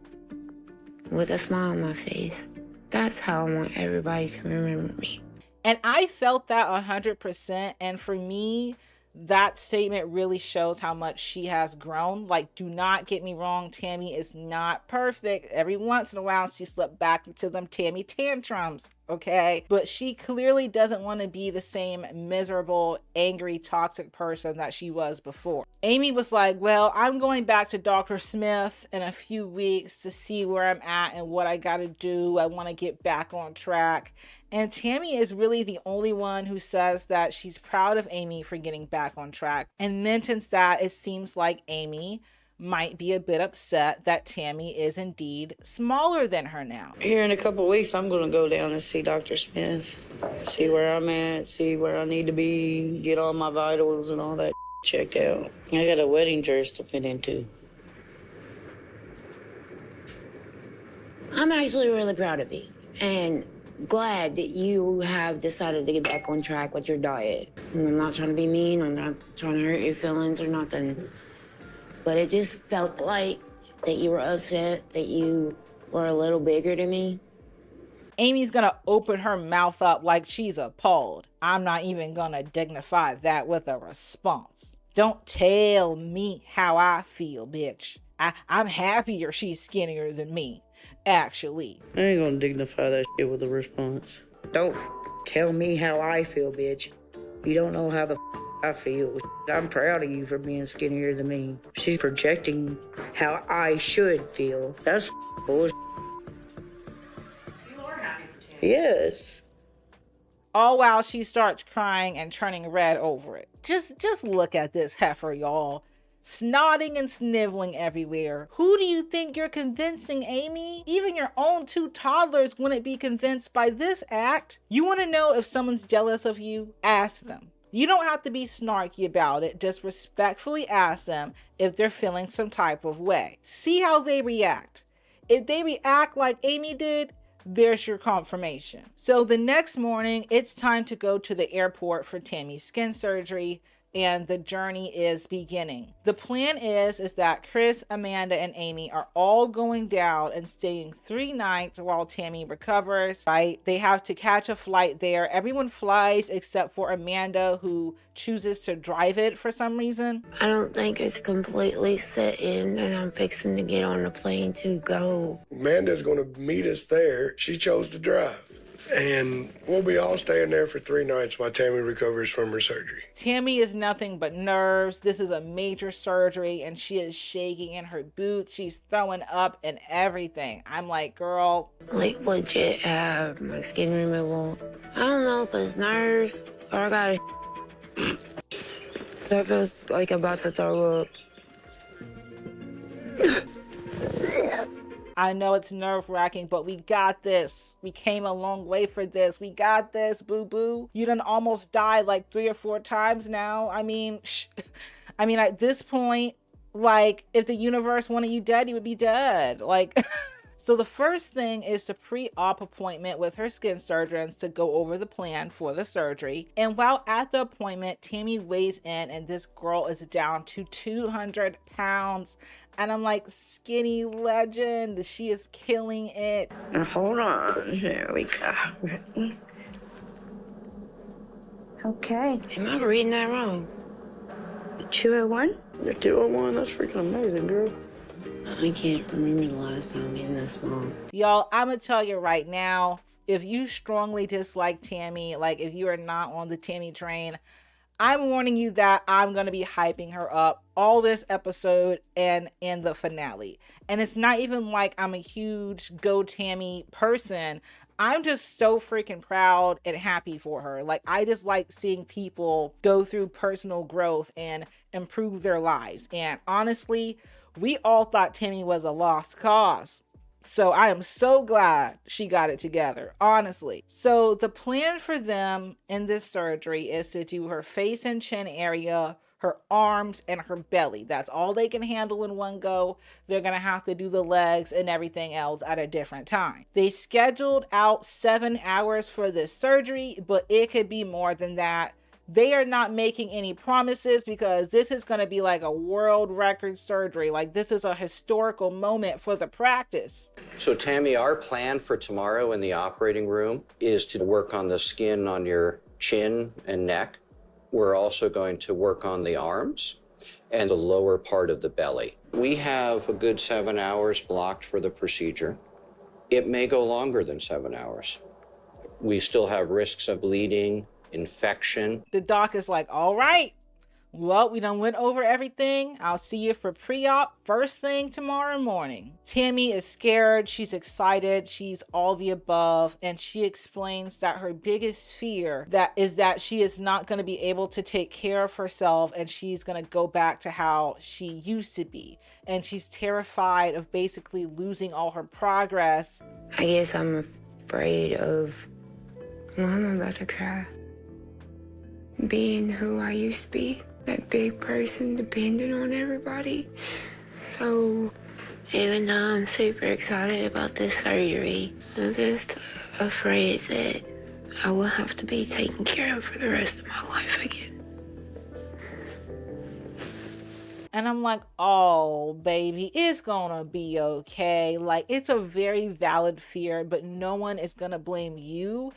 with a smile on my face. That's how I want everybody to remember me. And I felt that 100%. And for me, that statement really shows how much she has grown. Like, do not get me wrong, Tammy is not perfect. Every once in a while, she slipped back into them Tammy tantrums, okay? But she clearly doesn't want to be the same miserable, angry, toxic person that she was before. Amy was like, well, I'm going back to Dr. Smith in a few weeks to see where I'm at and what I got to do. I want to get back on track. And Tammy is really the only one who says that she's proud of Amy for getting back on track and mentions that it seems like Amy might be a bit upset that Tammy is indeed smaller than her now. Here in a couple of weeks, I'm going to go down and see Dr. Smith, see where I'm at, see where I need to be, get all my vitals and all that checked out. I got a wedding dress to fit into. I'm actually really proud of you and glad that you have decided to get back on track with your diet. And I'm not trying to be mean, I'm not trying to hurt your feelings or nothing, but it just felt like that you were upset, that you were a little bigger than me. Amy's gonna open her mouth up like she's appalled. I'm not even gonna dignify that with a response. Don't tell me how I feel, bitch. I'm happier she's skinnier than me, actually. I ain't gonna dignify that shit with a response. Don't tell me how I feel, bitch. You don't know how the I feel. I'm proud of you for being skinnier than me. She's projecting how I should feel. That's bullshit. You are happy for Tammy. Yes. All while she starts crying and turning red over it. Just look at this heifer, y'all. Snotting and sniveling everywhere. Who do you think you're convincing, Amy? Even your own 2 toddlers wouldn't be convinced by this act. You want to know if someone's jealous of you? Ask them. You don't have to be snarky about it. Just respectfully ask them if they're feeling some type of way. See how they react. If they react like Amy did, there's your confirmation. So the next morning, it's time to go to the airport for Tammy's skin surgery, and the journey is beginning. The plan is that Chris, Amanda, and Amy are all going down and staying 3 nights while Tammy recovers, right? They have to catch a flight there. Everyone flies except for Amanda, who chooses to drive it for some reason. I don't think it's completely set in, and I'm fixing to get on a plane to go. Amanda's gonna meet us there. She chose to drive. And we'll be all staying there for 3 nights while Tammy recovers from her surgery. Tammy is nothing but nerves. This is a major surgery, and she is shaking in her boots. She's throwing up and everything. I'm like, girl. Like, legit have my skin removal. I don't know if it's nerves or I got I feel like I'm about to throw up. I know it's nerve-wracking, but we got this. We came a long way for this. We got this, boo-boo. You done almost died like 3 or 4 times now. I mean, at this point, Like, if the universe wanted you dead, you would be dead. Like, so the first thing is the pre-op appointment with her skin surgeons to go over the plan for the surgery. And while at the appointment, Tammy weighs in and this girl is down to 200 pounds. And I'm like, skinny legend, she is killing it. Hold on, here we go. Okay. Am I reading that wrong? 201? You're 201, that's freaking amazing, girl. I can't remember the last time being this small. Y'all, I'm gonna tell you right now, if you strongly dislike Tammy, like if you are not on the Tammy train, I'm warning you that I'm going to be hyping her up all this episode and in the finale. And it's not even like I'm a huge Go Tammy person. I'm just so freaking proud and happy for her. Like, I just like seeing people go through personal growth and improve their lives. And honestly, we all thought Tammy was a lost cause. So I am so glad she got it together, honestly. So the plan for them in this surgery is to do her face and chin area, her arms, and her belly. That's all they can handle in one go. They're going to have to do the legs and everything else at a different time. They scheduled out 7 hours for this surgery, but it could be more than that. They are not making any promises because this is going to be like a world record surgery. Like, this is a historical moment for the practice. So, Tammy, our plan for tomorrow in the operating room is to work on the skin on your chin and neck. We're also going to work on the arms and the lower part of the belly. We have a good 7 hours blocked for the procedure. It may go longer than 7 hours. We still have risks of bleeding, infection. The doc is like, all right, well, we done went over everything. I'll see you for pre-op first thing tomorrow morning. Tammy is scared. She's excited. She's all the above. And she explains that her biggest fear is that she is not going to be able to take care of herself and she's going to go back to how she used to be. And she's terrified of basically losing all her progress. I guess I'm afraid of, well, I'm about to cry. Being who I used to be, that big person depending on everybody. So even though I'm super excited about this surgery, I'm just afraid that I will have to be taken care of for the rest of my life again. And I'm like, oh, baby, it's gonna be okay. Like, it's a very valid fear, but no one is gonna blame you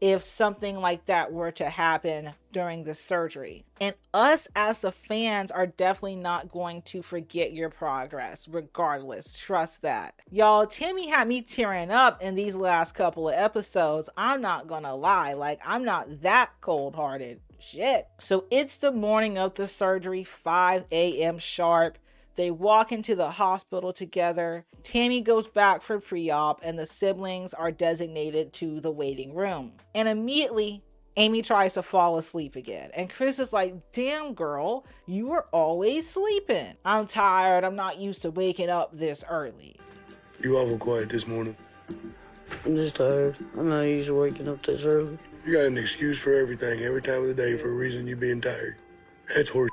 if something like that were to happen during the surgery. And us as the fans are definitely not going to forget your progress, regardless. Trust that. Y'all, Tammy had me tearing up in these last couple of episodes. I'm not gonna lie. Like, I'm not that cold-hearted. Shit. So it's the morning of the surgery, 5 a.m. sharp. They walk into the hospital together. Tammy goes back for pre-op and the siblings are designated to the waiting room. And immediately, Amy tries to fall asleep again. And Chris is like, damn girl, you were always sleeping. I'm tired. I'm not used to waking up this early. You awful quiet this morning. I'm just tired. I'm not used to waking up this early. You got an excuse for everything, every time of the day for a reason you being tired. That's horse.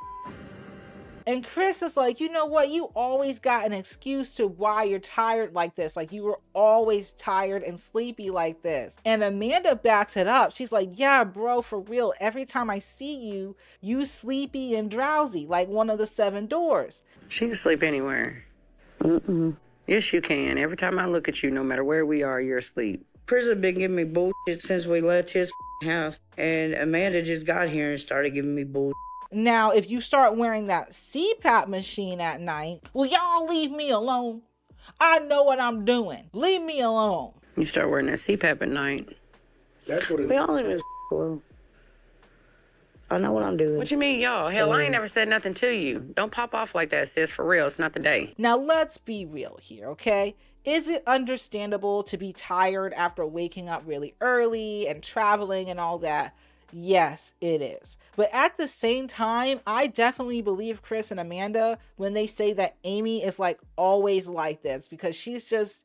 And Chris is like, you know what? You always got an excuse to why you're tired like this. Like, you were always tired and sleepy like this. And Amanda backs it up. She's like, yeah, bro, for real. Every time I see you, you sleepy and drowsy, like one of the 7 doors. She can sleep anywhere. Yes, you can. Every time I look at you, no matter where we are, you're asleep. Chris has been giving me bullshit since we left his house, and Amanda just got here and started giving me bullshit. Now, if you start wearing that CPAP machine at night, will y'all leave me alone? I know what I'm doing. Leave me alone. You start wearing that CPAP at night. That's what it is. We all leave his alone. I know what I'm doing. What you mean, y'all? Hell, I ain't never said nothing to you. Don't pop off like that, sis. For real, it's not the day. Now, let's be real here, okay? Is it understandable to be tired after waking up really early and traveling and all that? Yes, it is. But at the same time, I definitely believe Chris and Amanda when they say that Amy is like always like this, because she's just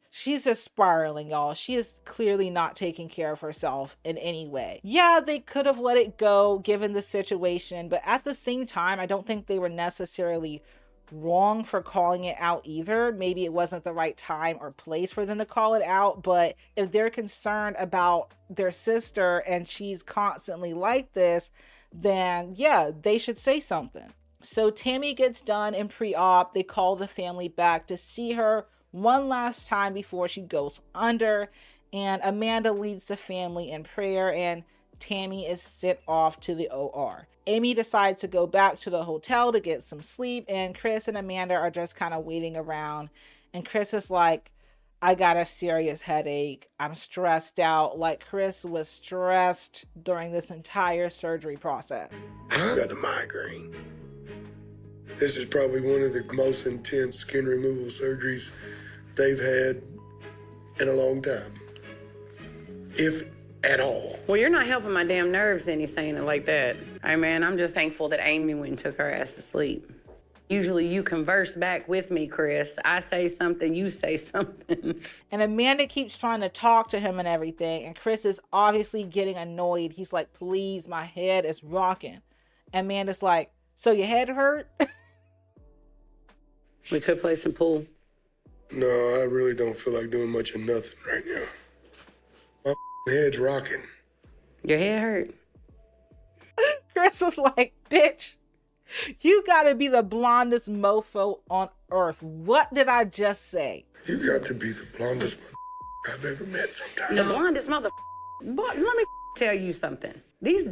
spiraling, y'all. She is clearly not taking care of herself in any way. Yeah, they could have let it go given the situation, but at the same time, I don't think they were necessarily wrong for calling it out either. Maybe it wasn't the right time or place for them to call it out, but if they're concerned about their sister and she's constantly like this, then yeah, they should say something. So Tammy gets done in pre-op. They call the family back to see her one last time before she goes under, and Amanda leads the family in prayer, and Tammy is sent off to the OR. Amy decides to go back to the hotel to get some sleep, and Chris and Amanda are just kind of waiting around. And Chris is like, I got a serious headache. I'm stressed out. Like Chris was stressed during this entire surgery process. I got a migraine. This is probably one of the most intense skin removal surgeries they've had in a long time, if at all. Well, you're not helping my damn nerves any saying it like that. Hey, man, I'm just thankful that Amy went and took her ass to sleep. Usually you converse back with me, Chris. I say something, you say something. And Amanda keeps trying to talk to him and everything, and Chris is obviously getting annoyed. He's like, please, my head is rocking. And Amanda's like, so your head hurt? We could play some pool. No, I really don't feel like doing much of nothing right now. My head's rocking. Your head hurt? Chris was like, bitch, you gotta be the blondest mofo on earth. What did I just say? You got to be the blondest I've ever met sometimes. The blondest mother. Boy, let me tell you something. These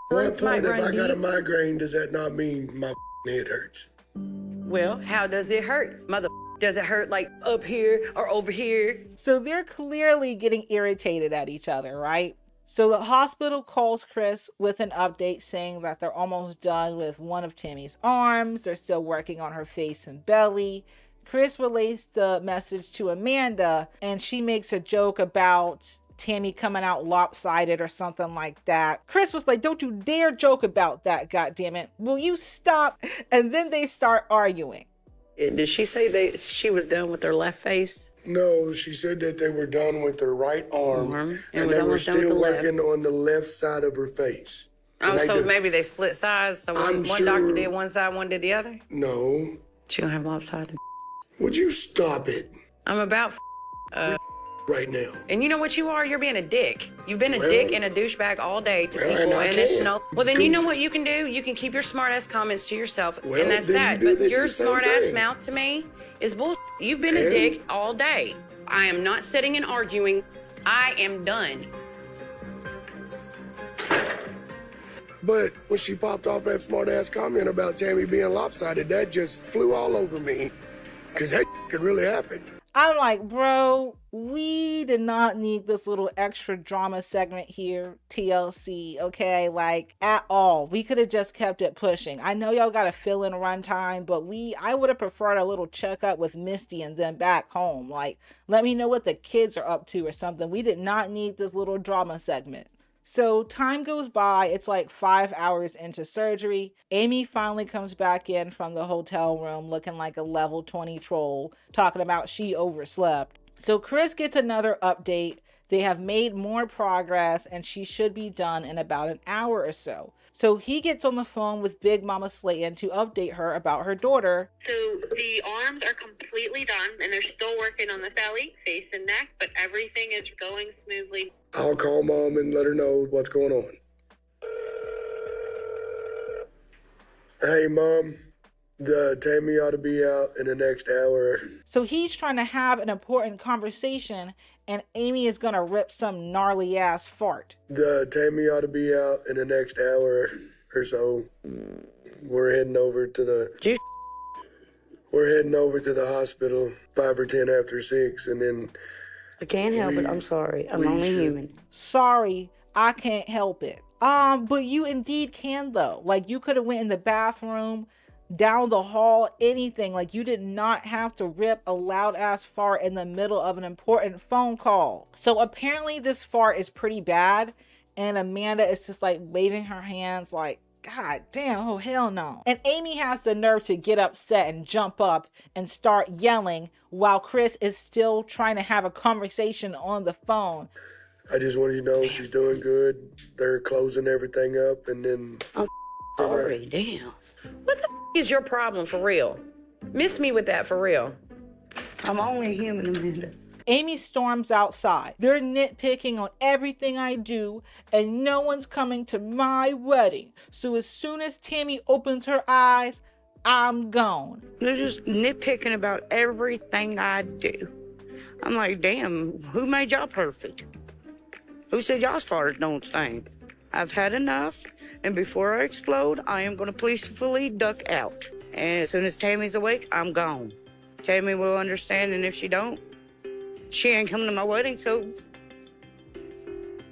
What might point, if run I got a deep. migraine, does that not mean my head hurts? Well, how does it hurt? Mother, does it hurt like up here or over here? So they're clearly getting irritated at each other, right? So the hospital calls Chris with an update saying that they're almost done with one of Tammy's arms. They're still working on her face and belly. Chris relays the message to Amanda, and she makes a joke about Tammy coming out lopsided or something like that. Chris was like, don't you dare joke about that, goddammit. Will you stop? And then they start arguing. Did she say she was done with her left face? No, she said that they were done with her right arm, and was they were almost done with still the left. working on the left side of her face. Oh, And they so do- maybe they split sides. So one sure- doctor did one side, one did the other? No. She gonna have lopsided. Would you stop it I'm about right now? and you know what you are? You're being a dick. You've been a Well- dick and a douchebag all day to Well, people, and I and it's can. no. Well, then you know Goof. what you can do? You can keep your smart ass comments to yourself, Well, and that's then that. you do But the your same smart ass thing. mouth to me is bull. You've been a And- dick all day. I am not sitting and arguing. I am done. But when she popped off that smart-ass comment about Tammy being lopsided, that just flew all over me. Because that could really happen. I'm like, bro, we did not need this little extra drama segment here, TLC, okay? Like, at all. We could have just kept it pushing. I know y'all got a fill-in runtime, but I would have preferred a little checkup with Misty and then back home. Like, let me know what the kids are up to or something. We did not need this little drama segment. So time goes by. It's like 5 hours into surgery. Amy finally comes back in from the hotel room looking like a level 20 troll, talking about she overslept. So Chris gets another update. They have made more progress and she should be done in about an hour or so. So he gets on the phone with Big Mama Slayton to update her about her daughter. So the arms are completely done, and they're still working on the belly, face, and neck, but everything is going smoothly. I'll call Mom and let her know what's going on. Hey, Mom. The Tammy ought to be out in the next hour. So he's trying to have an important conversation and Amy is going to rip some gnarly ass fart. The Tammy ought to be out in the next hour or so. We're heading over to the... We're heading over to the hospital 5 or 10 after 6, and then... I can't help it. I'm sorry. I'm only human. Sorry, I can't help it. But you indeed can though. Like you could have went in the bathroom, down the hall, anything. Like you did not have to rip a loud ass fart in the middle of an important phone call. So apparently this fart is pretty bad, and Amanda is just like waving her hands like, God damn, oh hell no. And Amy has the nerve to get upset and jump up and start yelling while Chris is still trying to have a conversation on the phone. I just wanted you to know she's doing good. They're closing everything up, and then... I'm sorry, damn. What the is your problem for real? Miss me with that for real. I'm only human, Amanda. Amy storms outside. They're nitpicking on everything I do, and no one's coming to my wedding. So as soon as Tammy opens her eyes, I'm gone. They're just nitpicking about everything I do. I'm like, damn, who made y'all perfect? Who said y'all's farts don't stink? I've had enough, and before I explode, I am going to peacefully duck out. And as soon as Tammy's awake, I'm gone. Tammy will understand, and if she don't, she ain't coming to my wedding, so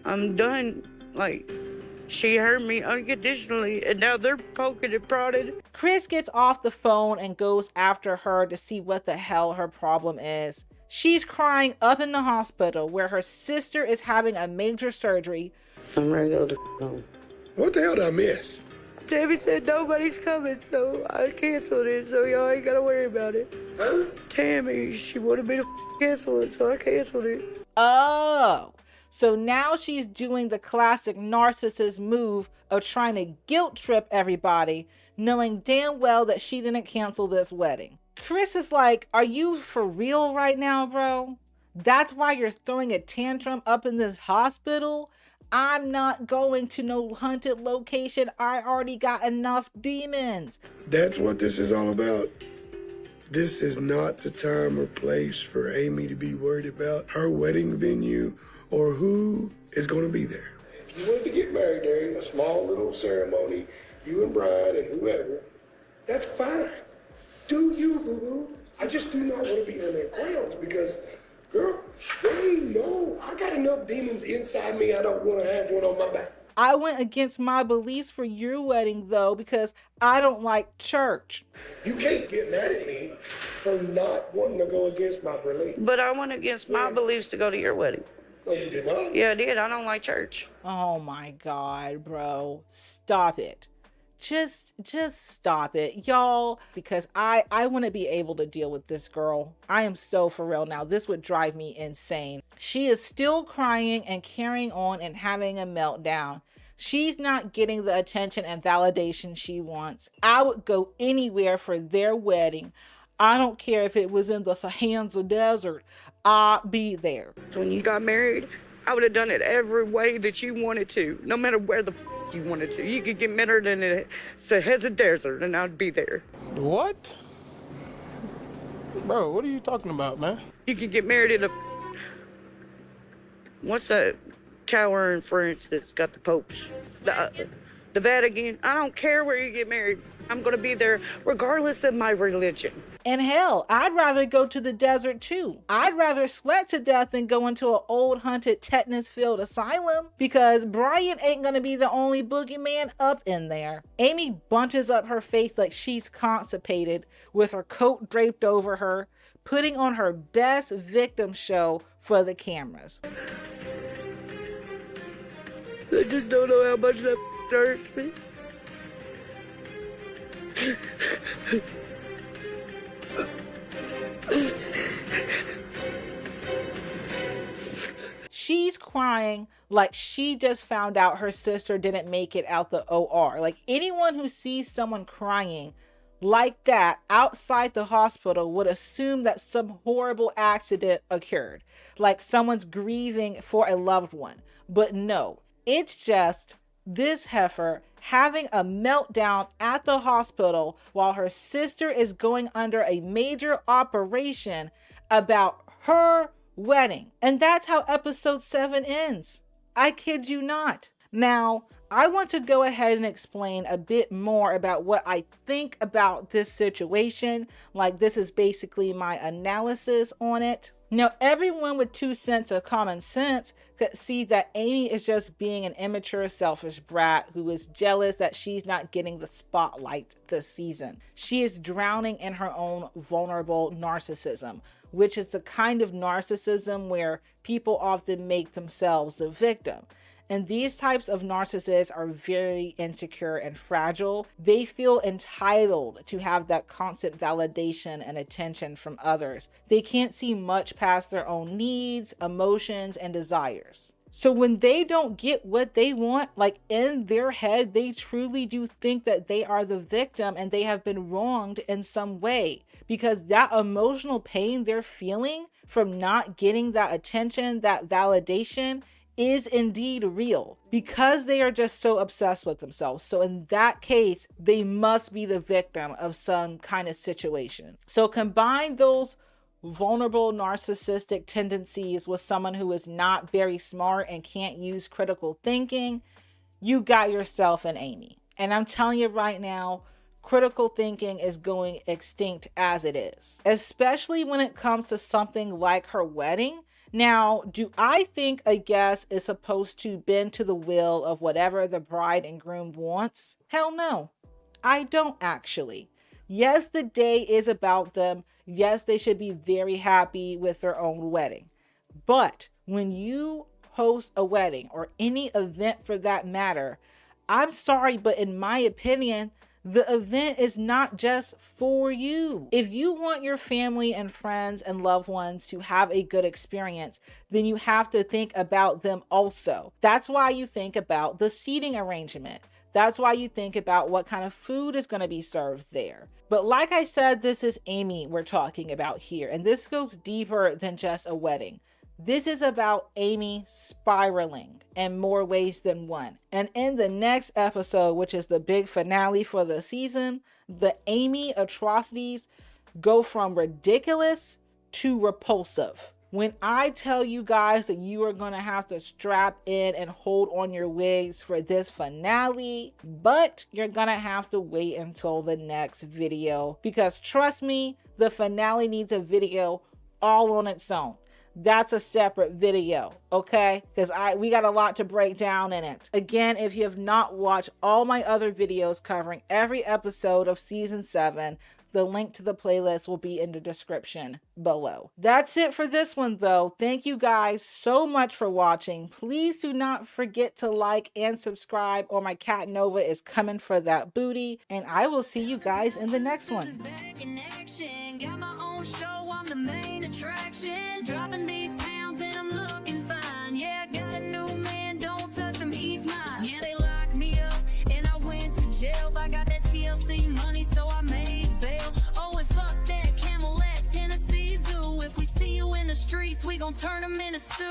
I'm done. Like, she hurt me unconditionally, and now they're poking and prodding. Chris gets off the phone and goes after her to see what the hell her problem is. She's crying up in the hospital where her sister is having a major surgery. I'm ready to go to home. What the hell did I miss? Tammy said nobody's coming, so I canceled it, so y'all ain't gotta worry about it. Huh? Tammy, she wanted me to cancel it, so I canceled it. Oh, so now she's doing the classic narcissist move of trying to guilt trip everybody, knowing damn well that she didn't cancel this wedding. Chris is like, are you for real right now, bro? That's why you're throwing a tantrum up in this hospital? I'm not going to no haunted location. I already got enough demons. That's what this is all about. This is not the time or place for Amy to be worried about her wedding venue or who is going to be there. If you wanted to get married during a small little ceremony, you and Brian and whoever, that's fine. Do you, boo-boo? I just do not want to be on their grounds because, girl, they know I got enough demons inside me. I don't want to have one on my back. I went against my beliefs for your wedding, though, because I don't like church. You can't get mad at me for not wanting to go against my beliefs. But I went against my beliefs to go to your wedding. Oh, you did not? Yeah, I did. I don't like church. Oh my God, bro. Stop it. Just stop it, y'all, because I want to be able to deal with this girl. I am so for real now. This would drive me insane. She is still crying and carrying on and having a meltdown. She's not getting the attention and validation she wants. I would go anywhere for their wedding. I don't care if it was in the Sahara Desert. I'll be there. When you got married, I would have done it every way that you wanted to, no matter where the you wanted to. You could get married in a Sahara Desert, and I'd be there. What? Bro, what are you talking about, man? You can get married in a... What's that tower in France that's got the popes? The Vatican. I don't care where you get married. I'm going to be there regardless of my religion. And hell, I'd rather go to the desert too. I'd rather sweat to death than go into an old haunted tetanus-filled asylum because Brian ain't gonna be the only boogeyman up in there. Amy bunches up her face like she's constipated with her coat draped over her, putting on her best victim show for the cameras. I just don't know how much that hurts me. She's crying like she just found out her sister didn't make it out the OR. Like anyone who sees someone crying like that outside the hospital would assume that some horrible accident occurred, like someone's grieving for a loved one. But no, it's just this heifer having a meltdown at the hospital while her sister is going under a major operation about her wedding. And that's how episode 7 ends. I kid you not. Now, I want to go ahead and explain a bit more about what I think about this situation. Like, this is basically my analysis on it. Now, everyone with 2 cents of common sense could see that Amy is just being an immature, selfish brat who is jealous that she's not getting the spotlight this season. She is drowning in her own vulnerable narcissism, which is the kind of narcissism where people often make themselves the victim. And these types of narcissists are very insecure and fragile. They feel entitled to have that constant validation and attention from others. They can't see much past their own needs, emotions, and desires. So when they don't get what they want, like in their head, they truly do think that they are the victim and they have been wronged in some way. because that emotional pain they're feeling from not getting that attention, that validation, is indeed real because they are just so obsessed with themselves. So in that case, they must be the victim of some kind of situation. So combine those vulnerable narcissistic tendencies with someone who is not very smart and can't use critical thinking, you got yourself an Amy. And I'm telling you right now, critical thinking is going extinct as it is, especially when it comes to something like her wedding. Now, do I think a guest is supposed to bend to the will of whatever the bride and groom wants? Hell no, I don't actually. Yes, the day is about them. Yes, they should be very happy with their own wedding. But when you host a wedding or any event for that matter, I'm sorry, but in my opinion, the event is not just for you. If you want your family and friends and loved ones to have a good experience, then you have to think about them also. That's why you think about the seating arrangement. That's why you think about what kind of food is going to be served there. But like I said, this is Amy we're talking about here, and this goes deeper than just a wedding. This is about Amy spiraling in more ways than one. And in the next episode, which is the big finale for the season, the Amy atrocities go from ridiculous to repulsive. When I tell you guys that you are going to have to strap in and hold on your wigs for this finale, but you're going to have to wait until the next video, because trust me, the finale needs a video all on its own. That's a separate video, okay? Because we got a lot to break down in it. Again, if you have not watched all my other videos covering every episode of season 7, the link to the playlist will be in the description below. That's it for this one though. Thank you guys so much for watching. Please do not forget to like and subscribe, or my cat Nova is coming for that booty. And I will see you guys in the next one. Got my own show, I'm the main attraction. Dropping these pounds and I'm looking fine. Yeah, got a new man, don't touch him, he's mine. Yeah, they locked me up and I went to jail. I got that TLC money, so I made bail. Oh, and fuck that Camel at Tennessee Zoo. If we see you in the streets, we gon' turn them into stew.